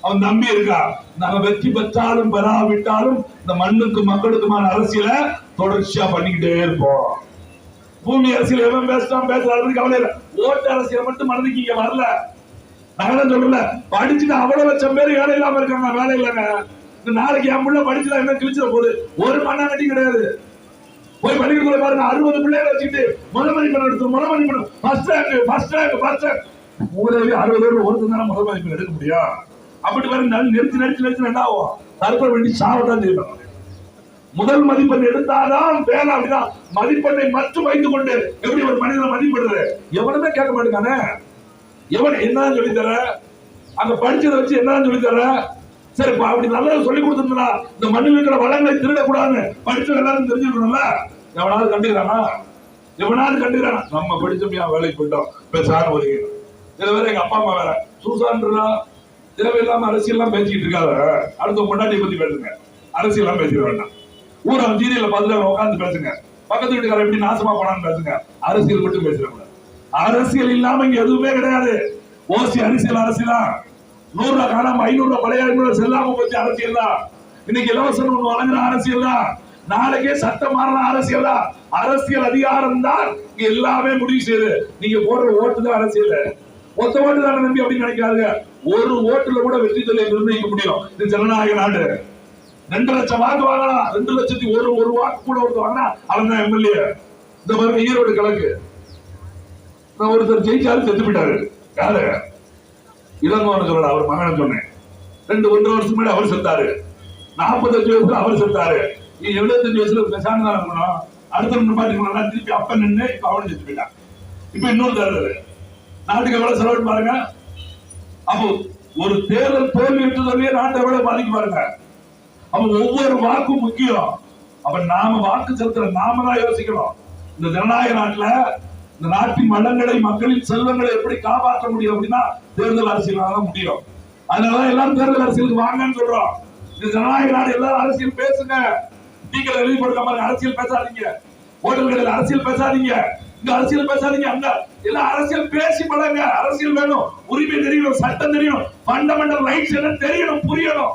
அவன் தம்பி இருக்கா. நாங்க வெற்றி பெற்றாலும் பெறாவிட்டாலும் இந்த மண்ணுக்கு மக்களுக்குமான அரசியலை தொடர்ச்சியா பண்ணிக்கிட்டே இருப்போம். பூமி அரசியல் எவன் பேசுறான் கவலை இல்லை, ஓட்டு அரசியல் மட்டும் மனதுக்கு இங்க வரல. நான் சொல்லல, படிச்சுட்டு அவ்வளவு லட்சம் பேர் வேலை இல்லாம இருக்காங்க, வேலை இல்லைங்க. நாளைக்கு என் பிள்ளை படிச்சுதான் என்ன கிழிச்சிட போகுது, ஒரு மண்ணாங்கட்டி கிடையாது. போய் பள்ளிக்கூடத்துல பாருங்க, 60 பிள்ளைகளை வச்சுக்கிட்டு முதல் மதிப்பெண் எடுத்து முதல் மதிப்பெண் ஃபர்ஸ்ட் ரேங்க் ஊரே 60 பேர் ஒருத்தர் தானே முதல் மதிப்பெண் எடுக்க முடியும். அப்படி பாருங்க, நெரிச்சு என்ன ஆகும், தற்கொலை வேண்டி சாவத்தான் செய்யணும். முதல் மதிப்பெண் எடுத்தாதான் வேலை. அப்படிதான் மதிப்பெண்ணை மட்டும் வைத்துக் கொண்டு எப்படி ஒரு மனிதனை மதிப்பிடுறது? எவனுமே கேட்க மாட்டேங்கானே. எவன் என்ன சொல்லி தர, அங்க படிச்சதை வச்சு என்ன சொல்லி தர? சரி, அப்படி நல்லா சொல்லி கொடுத்துருந்தா இந்த மண்ணில் இருக்கிற வளங்களை திருடக்கூடாதுன்னு படிச்ச எல்லாரும் தெரிஞ்சுக்கணும்ல. எவனாவது கண்டுக்கிறானா? எவனாவது கண்டுக்கிறானா? நம்ம படிச்சோம் வேலைக்கு போயிட்டோம் பேசான ஒதுங்க. சில பேர் எங்க அப்பா அம்மா வேற சூசான்றா தேவையில்லாம அரசியல் எல்லாம் பேசிக்கிட்டு இருக்காத. அடுத்த பொண்டாட்டியை பத்தி பேசுங்க, அரசியல் எல்லாம் பேசிட வேண்டாம். ஊரை சீரியல்ல பார்த்துட்டு உட்காந்து பேசுங்க, பக்கத்து வீட்டுக்கார எப்படி நாசமா போனான்னு பேசுங்க, அரசியல் மட்டும் பேசிடக்கூடாது. அரசியல் இல்லாம இங்க எதுவுமே கிடையாது. ஓசி அரசியலா 100 ரூபாய் காணாம 500 ரூபாய் பழைய 500 செல்லாம போச்சு அரசியல் தான். இன்னைக்கு இலவசம் ஒண்ணு வழங்குற அரசியல் தான், நாளைக்கே சட்டம் மாறலாம் அரசியல் தான். அரசியல் அதிகாரம் தான் இங்க எல்லாமே முடிவு செய்யுது. நீங்க போடுற ஓட்டு தான் அரசியல். ஒத்த ஓட்டு தானே நம்பி அப்படின்னு நினைக்காதுங்க. ஒரு ஓட்டுல கூட வெற்றி தொழிலை நிர்ணயிக்க முடியும். இது ஜனநாயக நாடு. 2 லட்சம் வாக்கு வாங்கலாம், 2 லட்சத்துக்கு ஒரு வாக்கு கூட ஒருத்தர் வாங்கினா அவன் தான் எம்எல்ஏ. இந்த மாதிரி ஈரோடு கிழக்கு ஒருத்தர் ஜெயிச்சாரு, செத்து போயிட்டாரு. யாரு? இளங்கோன்னு சொல்லல, அவர் மகனை சொன்னேன். 1.5 வருஷம் முன்னாடி அவர் செத்தாரு. 45 வயசுல அவர் செத்தாரு. 75 வயசுல பேசாம தான் இருக்கணும். அடுத்த பாத்தீங்கன்னா திருப்பி அப்ப நின்று இப்ப அவனு செத்து போயிட்டான். இப்ப இன்னொரு தேர்தல் நாட்டுக்கு எவ்வளவு செலவு பாருங்க. அப்போ ஒரு தேர்தல் தோல்வி விட்டதே நாட்டை எவ்வளவு பாதிக்க பாருங்க. அப்ப ஒவ்வொரு வாக்கும் முக்கியம். அப்ப நாம வாக்கு செலுத்துற நாம தான் யோசிக்கணும். இந்த ஜனநாயக நாட்டுல இந்த நாட்டின் வளங்களை மக்களின் செல்வங்களை எப்படி காப்பாற்ற முடியும் அப்படின்னா தேர்தல் அரசியலால முடியும். அதனால எல்லாரும் தேர்தல் அரசியலுக்கு வாங்கன்னு சொல்றோம். இந்த ஜனநாயக நாடு எல்லாரும் அரசியல் பேசுங்க. நீங்கள் எழுதி கொடுக்காம அரசியல் பேசாதீங்க, ஹோட்டல்களில் அரசியல் பேசாதீங்க, இங்க அரசியல் பேசாதீங்க, அங்க எல்லாம் அரசியல் பேசி பழங்க. அரசியல் வேணும், உரிமை தெரியணும், சட்டம் தெரியணும், ஃபண்டமெண்டல் ரைட்ஸ் என்ன தெரியணும், புரியணும்.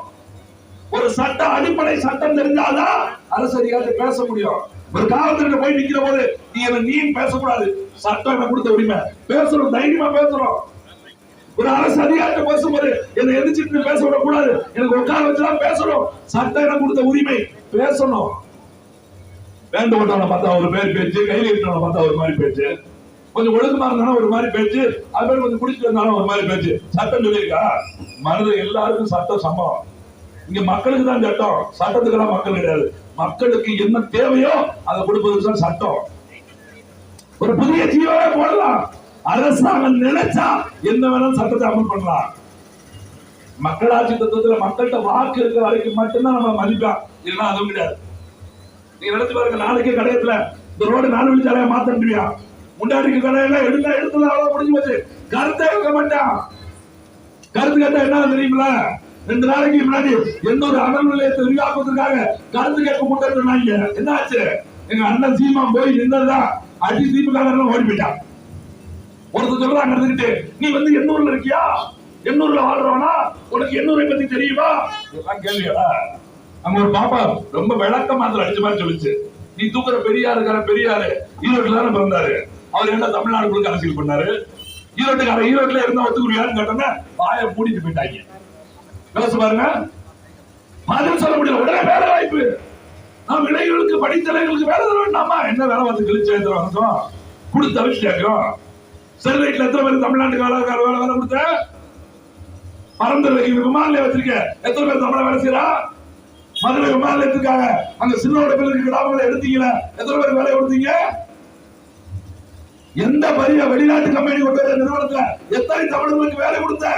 ஒரு சட்ட அடிப்படை சட்டம் தெரிஞ்சாதான் அரசு அதிகாரத்தை பேச முடியும். ஒரு காவல்துறையில போய் நிக்கிற போது நீ பேசக்கூடாது, சட்டம் என்ன கொடுத்த உரிமை, பேசணும், தைரியமா பேசணும். ஒரு அரசு அதிகாரத்தை பேசும்போது என்னை எதிர்த்து பேச விடக்கூடாது, எனக்கு உட்கார வச்சுதான் பேசணும், சட்டம் என்ன கொடுத்த உரிமை, பேசணும். வேண்டவட்டவனை பார்த்தா ஒரு பேர் பேச்சு, கையில் இருக்கிறவனை பார்த்தா ஒரு மாதிரி பேச்சு, கொஞ்சம் ஒழுக்கமா இருந்தாலும் ஒரு மாதிரி பேச்சு, அது பேர் கொஞ்சம் குடிச்சிட்டு இருந்தாலும் ஒரு மாதிரி பேச்சு. சட்டம் சொல்லியிருக்கா? மனித எல்லாருக்கும் சட்டம் சமம். இங்க மக்களுக்கு தான் சட்டம், சட்டத்துக்கெல்லாம் மக்கள் கிடையாது. மக்களுக்கு என்ன தேவையோ அதை கொடுப்பது சட்டம். ஒரு புதிய ஜீவனை போடலாம், அரசாங்கம் நினைச்சா என்ன வேணாலும் சட்டத்தை அமல் பண்ணலாம். மக்களாட்சி தத்துவத்துல மக்கள்கிட்ட வாக்கு இருக்கிற வரைக்கும் மட்டும்தான் நம்ம மதிப்போம், இல்லைன்னா அதுவும் கிடையாது. நீங்க நினைச்சு பாருங்க, நாளைக்கே கடையத்துல இந்த ரோடு 4 வழிச்சாலையா மாத்தியா, முன்னாடிக்கு கடையெல்லாம் எடுத்துதான் முடிஞ்சு போச்சு. கருத்தை வைக்க மாட்டான். கருத்து கேட்டா என்ன தெரியுங்களா? 2 நாளைக்கு முன்னாடி எண்ணூர் அனல் நிலையத்தை விரிவாக்குவதற்காக கருத்து கேட்க கூட்டம் சொன்னாங்க. என்ன ஆச்சு? எங்க அண்ணன் சீமான் போய் நின்றதுதான் அடி திமுக ஓடி போயிட்டான். ஒருத்தர் சொல்றாங்க இருந்துகிட்டு, நீ வந்து எண்ணூர்ல இருக்கியா, எண்ணூர்ல வாழ்றவனா, உனக்கு எண்ணூரை பத்தி தெரியுமா, இதெல்லாம் கேள்வியா? அங்க ஒரு பாப்பா ரொம்ப விளக்கமா அடிச்ச மாதிரி சொல்லிச்சு, நீ தூக்குற பெரியாரு ஈரோட்டுல தானே பிறந்தாரு, அவர் என்ன தமிழ்நாடு முழுக்க அரசியல் பண்ணாரு, ஈரோட்டுல இருந்தா ஒத்துக்குறியான்னு கேட்டோன்னா வாயை மூடிட்டு போயிட்டாங்க. யோசிச்சு பாருங்க, பதில் சொல்ல முடியல. உடனே வேலை வாய்ப்பு, நாம் இளைஞர்களுக்கு படித்தலைகளுக்கு வேலை தர வேண்டாமா? என்ன வேலை பார்த்து கிழிச்சு வந்தோம் கொடுத்து அவிச்சு கேட்கிறோம். செல்லைட்ல எத்தனை பேர் தமிழ்நாட்டுக்கு வேலை கொடுத்த, பரந்தூர் விமான நிலையம் வச்சிருக்க எத்தனை பேர் தமிழ வேலை செய்யறா? மதுரை விமான நிலையத்துக்காக அங்க சின்னோட பேருக்கு கிராமங்களை எடுத்தீங்களா, எத்தனை பேர் வேலை கொடுத்தீங்க? எந்த பெரிய வெளிநாட்டு கம்பெனி கொண்டு வர நிறுவனத்துல எத்தனை தமிழர்களுக்கு வேலை கொடுத்த?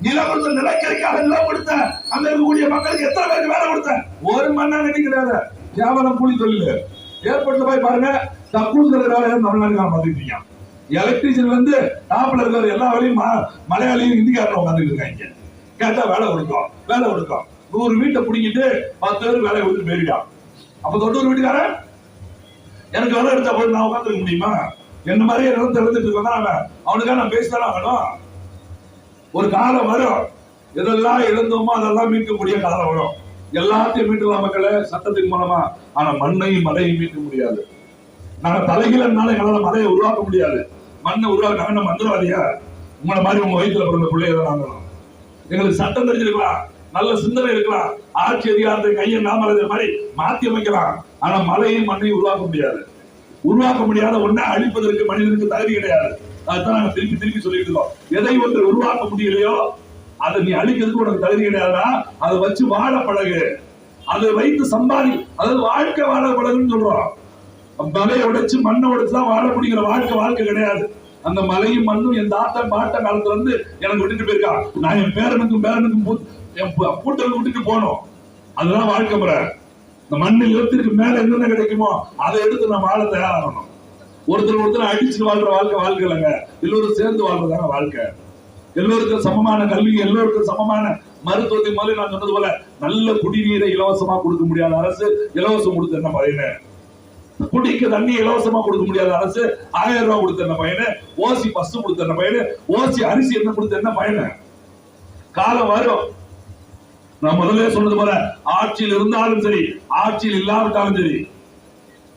நிலம் கொடுத்த, நிலக்கரிக்காக நிலம் கொடுத்த, அங்க இருக்கக்கூடிய மக்களுக்கு எத்தனை பேருக்கு வேலை கொடுத்த? ஒரு மண்ணா நினைக்கிறாங்க. கேவலம் கூலி தொழில். ஏர்போர்ட்ல போய் பாருங்க, கக்கூஸ் வேலை தமிழ்நாட்டுக்காக பார்த்துருக்கீங்க. எலக்ட்ரிஷியன் வந்து டாப்ல இருக்கிற எல்லா வேலையும் மலையாளியும் ஹிந்திக்காரன் உட்காந்துட்டு இருக்காங்க. கேட்டா வேலை கொடுக்கும். 100 வீட்டை பிடிக்கிட்டு 10 பேர் வேலையை கொடுத்து போயிட்டான். அப்ப 90 வீட்டுக்காரன் எனக்கு வேலை எடுத்தா போய் நான் உட்காந்துருக்க முடியுமா? என்ன மாதிரியே நிலத்தை எழுந்துட்டு இருக்கான். அவனுக்காக நான் பேசித்தானே ஆகணும். ஒரு காலம் வரும், எதெல்லாம் இழந்தோமோ அதெல்லாம் மீட்கக்கூடிய காலம் வரும். எல்லாத்தையும் மீட்டலாம் மக்களை சட்டத்தின் மூலமா. ஆனா மண்ணையும் மலையும் மீட்க முடியாது. நாங்க தலைகீழனால எங்களால மலையை உருவாக்க முடியாது. மண்ணை உருவாக்க நாங்க மந்திரவாதியா? உங்களை மாதிரி உங்க வயிற்றுல பிறந்த பிள்ளைய தான். எங்களுக்கு சட்டம் தெரிஞ்சிருக்கலாம், நல்ல சிந்தனை இருக்கலாம், ஆட்சி அதிகாரத்தை கையை நாம மாதிரி மாற்றி அமைக்கலாம். ஆனா மலையும் மண்ணையும் உருவாக்க முடியாது. உருவாக்க முடியாத ஒன்றை அழிப்பதற்கு மனிதனுக்கு தகுதி கிடையாது. அதுதான் நாங்க திருப்பி சொல்லிட்டு இருக்கோம். எதை ஒன்று உருவாக்க முடியலையோ அதை நீ அழிக்கிறதுக்கு உனக்கு தகுதி கிடையாதுன்னா அதை வச்சு வாழ பழகு, அதை வைத்து சம்பாதி, அதாவது வாழ்க்கை வாழ பழகுன்னு சொல்றோம். மலையை உடைச்சு மண்ணை உடைச்சுதான் வாழ முடிகிற வாழ்க்கை கிடையாது. அந்த மலையும் மண்ணும் என் தாத்தா பாட்ட காலத்துல இருந்து எனக்கு விட்டுட்டு போயிருக்கா. நான் என் பேரனுக்கும் என் கூட்டலுக்கு விட்டுட்டு போனோம். அதுதான் வாழ்க்கை முறை. இந்த மண்ணில் நிலத்திற்கு மேல என்னென்ன கிடைக்குமோ அதை எடுத்து நம்ம வாழ தயாராகணும். ஒருத்தர் அடிச்சு வாழ்ற வாழ்க்கை இல்லைங்க. எல்லோரும் சேர்ந்து வாழ்றதான வாழ்க்கை. எல்லோருக்கும் சமமான கல்வி, எல்லோருக்கும் சமமான மருத்துவத்தை முதல்ல நான் சொன்னது போல நல்ல குடிநீரை இலவசமா கொடுக்க முடியாத அரசு இலவசம் கொடுத்த என்ன பயனு? குடிக்க தண்ணி இலவசமா கொடுக்க முடியாத அரசு 1000 ரூபாய் கொடுத்த என்ன பயனு? ஓசி பஸ் கொடுத்த என்ன பயனு? ஓசி அரிசி என்ன கொடுத்த என்ன பயனு? காலம் வரும். நான் முதல்ல சொன்னது போல ஆட்சியில் இருந்தாலும் சரி, ஆட்சியில் இல்லாவிட்டாலும் சரி,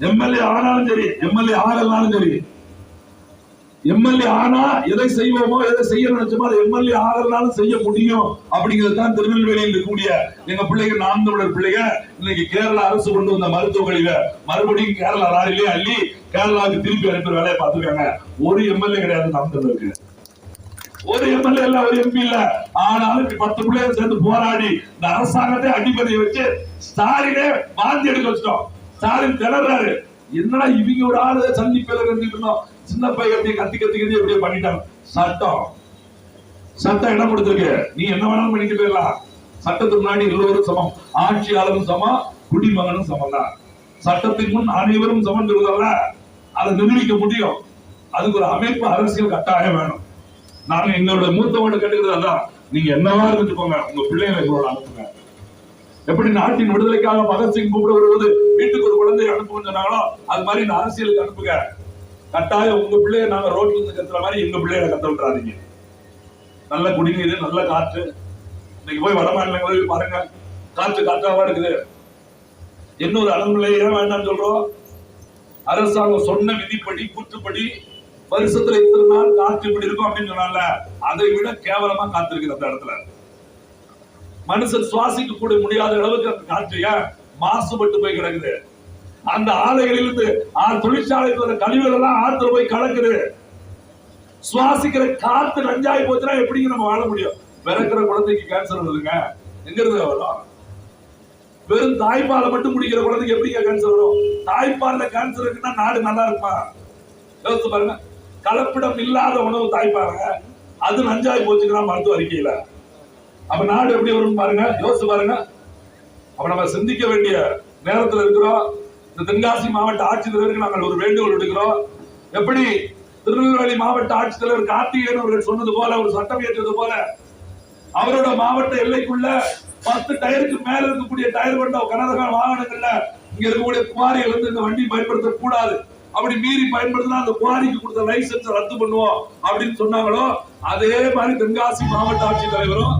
எம்எல்ஏ ஆனாலும் சரி, எம்எல்ஏ ஆகலனாலும் சரி, எம்எல்ஏ ஆனா எதை செய்வோமோ எதை செய்ய நினைச்சோமோ அதை எம்எல்ஏ ஆகலனாலும் செய்ய முடியும். அப்படிங்கிறது தான் திருநெல்வேலியில் இருக்கக்கூடிய எங்க பிள்ளைங்க, நாம் தமிழர் பிள்ளைங்க இன்னைக்கு கேரளா அரசு கொண்டு வந்த மருத்துவ கழிவை மறுபடியும் கேரளா லாரிலேயே அள்ளி கேரளாவுக்கு திருப்பி அனுப்புற வேலையை பார்த்துருக்காங்க. ஒரு எம்எல்ஏ கிடையாது நாம் தமிழருக்கு. ஒரு எம்எல்ஏ இல்ல, ஒரு எம்பி இல்ல. ஆனாலும் 10 பிள்ளைகள் சேர்ந்து போராடி இந்த அரசாங்கத்தை அடிப்படையை வச்சு ஸ்டாலினே மாந்தி எடுக்க வச்சிட்டோம். ஸ்டாலின் திணறாரு. என்னடா இவங்க ஒரு ஆளு சந்திப்பில் இருந்தோம், சின்ன பையன் எப்படி கத்தி எப்படியே பண்ணிட்டாங்க. சட்டம் இடம் கொடுத்துருக்கு, நீ என்ன வேணாலும் பண்ணிட்டு போயிடலாம். சட்டத்துக்கு முன்னாடி எல்லோரும் சமம், ஆட்சியாளரும் சமம், குடிமகனும் சமம் தான். சட்டத்தின் முன் அனைவரும் சமம் சொல்றதால அதை நிரூபிக்க முடியும். அதுக்கு ஒரு அமைப்பு அரசியல் கட்டாயம் வேணும். நாங்க எங்களுடைய மூத்தவங்க கேட்டுக்கிறது அதான், நீங்க என்னவா இருந்துட்டு போங்க, உங்க பிள்ளைகளை எங்களோட அனுப்புங்க. எப்படி நாட்டின் விடுதலைக்காக பகத்சிங் கூப்பிட வருவது வீட்டுக்கு ஒரு குழந்தையை அனுப்புன்னு சொன்னாங்களோ அது மாதிரி இந்த அரசியலுக்கு அனுப்புங்க. கட்டாயம் உங்க பிள்ளைய நாங்க ரோட்ல இருந்து கத்துற மாதிரி எங்க பிள்ளைகளை கத்த விட்டுறாதீங்க. நல்ல குடிநீர், நல்ல காற்று. இன்னைக்கு போய் வட மாநிலங்களில் பாருங்க, காற்று காற்றாவா இருக்குது. இன்னொரு அணுகுமுறை ஏன் வேண்டாம்னு சொல்றோம்? அரசாங்கம் சொன்ன விதிப்படி கூற்றுப்படி வருஷத்துல இத்தனை நாள் காற்று இப்படி இருக்கும் அப்படின்னு சொன்னால, அதை விட கேவலமா காத்து இருக்குது அந்த இடத்துல. மனுஷன் சுவாசிக்க கூட முடியாத அளவுக்கு அந்த காற்று மாசுபட்டு போய் கிடக்குது. அந்த ஆலைகளிலிருந்து தொழிற்சாலைக்கு வர கழிவுகள் எல்லாம் ஆத்துல போய் கலக்குது. சுவாசிக்கிற காத்து நஞ்சாய் போச்சுன்னா எப்படிங்க நம்ம வாழ முடியும்? பிறக்கிற குழந்தைக்கு கேன்சர் வருதுங்க, எங்க இருந்து வரும்? வெறும் தாய்ப்பாலை மட்டும் குடிக்கிற குழந்தைக்கு எப்படிங்க கேன்சர் வரும்? தாய்ப்பால்ல கேன்சர் இருக்குன்னா நாடு நல்லா இருக்குமா? யோசிச்சு பாருங்க. கலப்பிடம் இல்லாத உணவு தாய்ப்பாருங்க, அது நஞ்சாய் போச்சுக்கிறான் மருத்துவ அறிக்கையில. அப்ப நாடு எப்படி வரும் பாருங்க, யோசிச்சு பாருங்க. அப்ப நம்ம சிந்திக்க வேண்டிய நேரத்தில் இருக்கிறோம். இந்த தென்காசி மாவட்ட ஆட்சித்தலைவருக்கு நாங்கள் ஒரு வேண்டுகோள் விடுக்கிறோம். எப்படி திருநெல்வேலி மாவட்ட ஆட்சித்தலைவர் கார்த்திகேயன் அவர்கள் சொன்னது போல, ஒரு சட்டம் இயற்றது போல, அவரோட மாவட்ட எல்லைக்குள்ள 10 டயருக்கு மேல இருக்கக்கூடிய டயர் கொண்ட கனரக வாகனங்கள்ல இங்க இருக்கக்கூடிய குவாரிகள் வந்து இந்த வண்டி பயன்படுத்த கூடாது, அப்படி மீறி பயன்படுத்தினா அந்த குவாரிக்கு கொடுத்த லைசன்ஸ் ரத்து பண்ணுவோம் அப்படின்னு சொன்னாங்களோ, அதே மாதிரி தென்காசி மாவட்ட ஆட்சித்தலைவரும்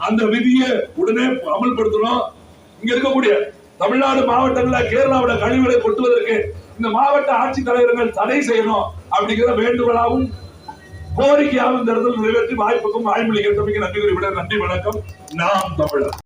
அந்த விதியை உடனே அமல்படுத்தணும். இங்க இருக்கக்கூடிய தமிழ்நாடு மாவட்டங்கள்ல கேரளாவோட கழிவுகளை கொட்டுவதற்கு இந்த மாவட்ட ஆட்சித்தலைவர்கள் தடை செய்யணும் அப்படிங்கிற வேண்டுகோளாகவும் கோரிக்கையாகவும் இந்த இடத்தில் நிறைவேற்றி வாய்ப்புக்கும் வாய்மொழி கேட்டமைக்கு நன்றி கூறி விட. நன்றி, வணக்கம். நாம் தமிழர்.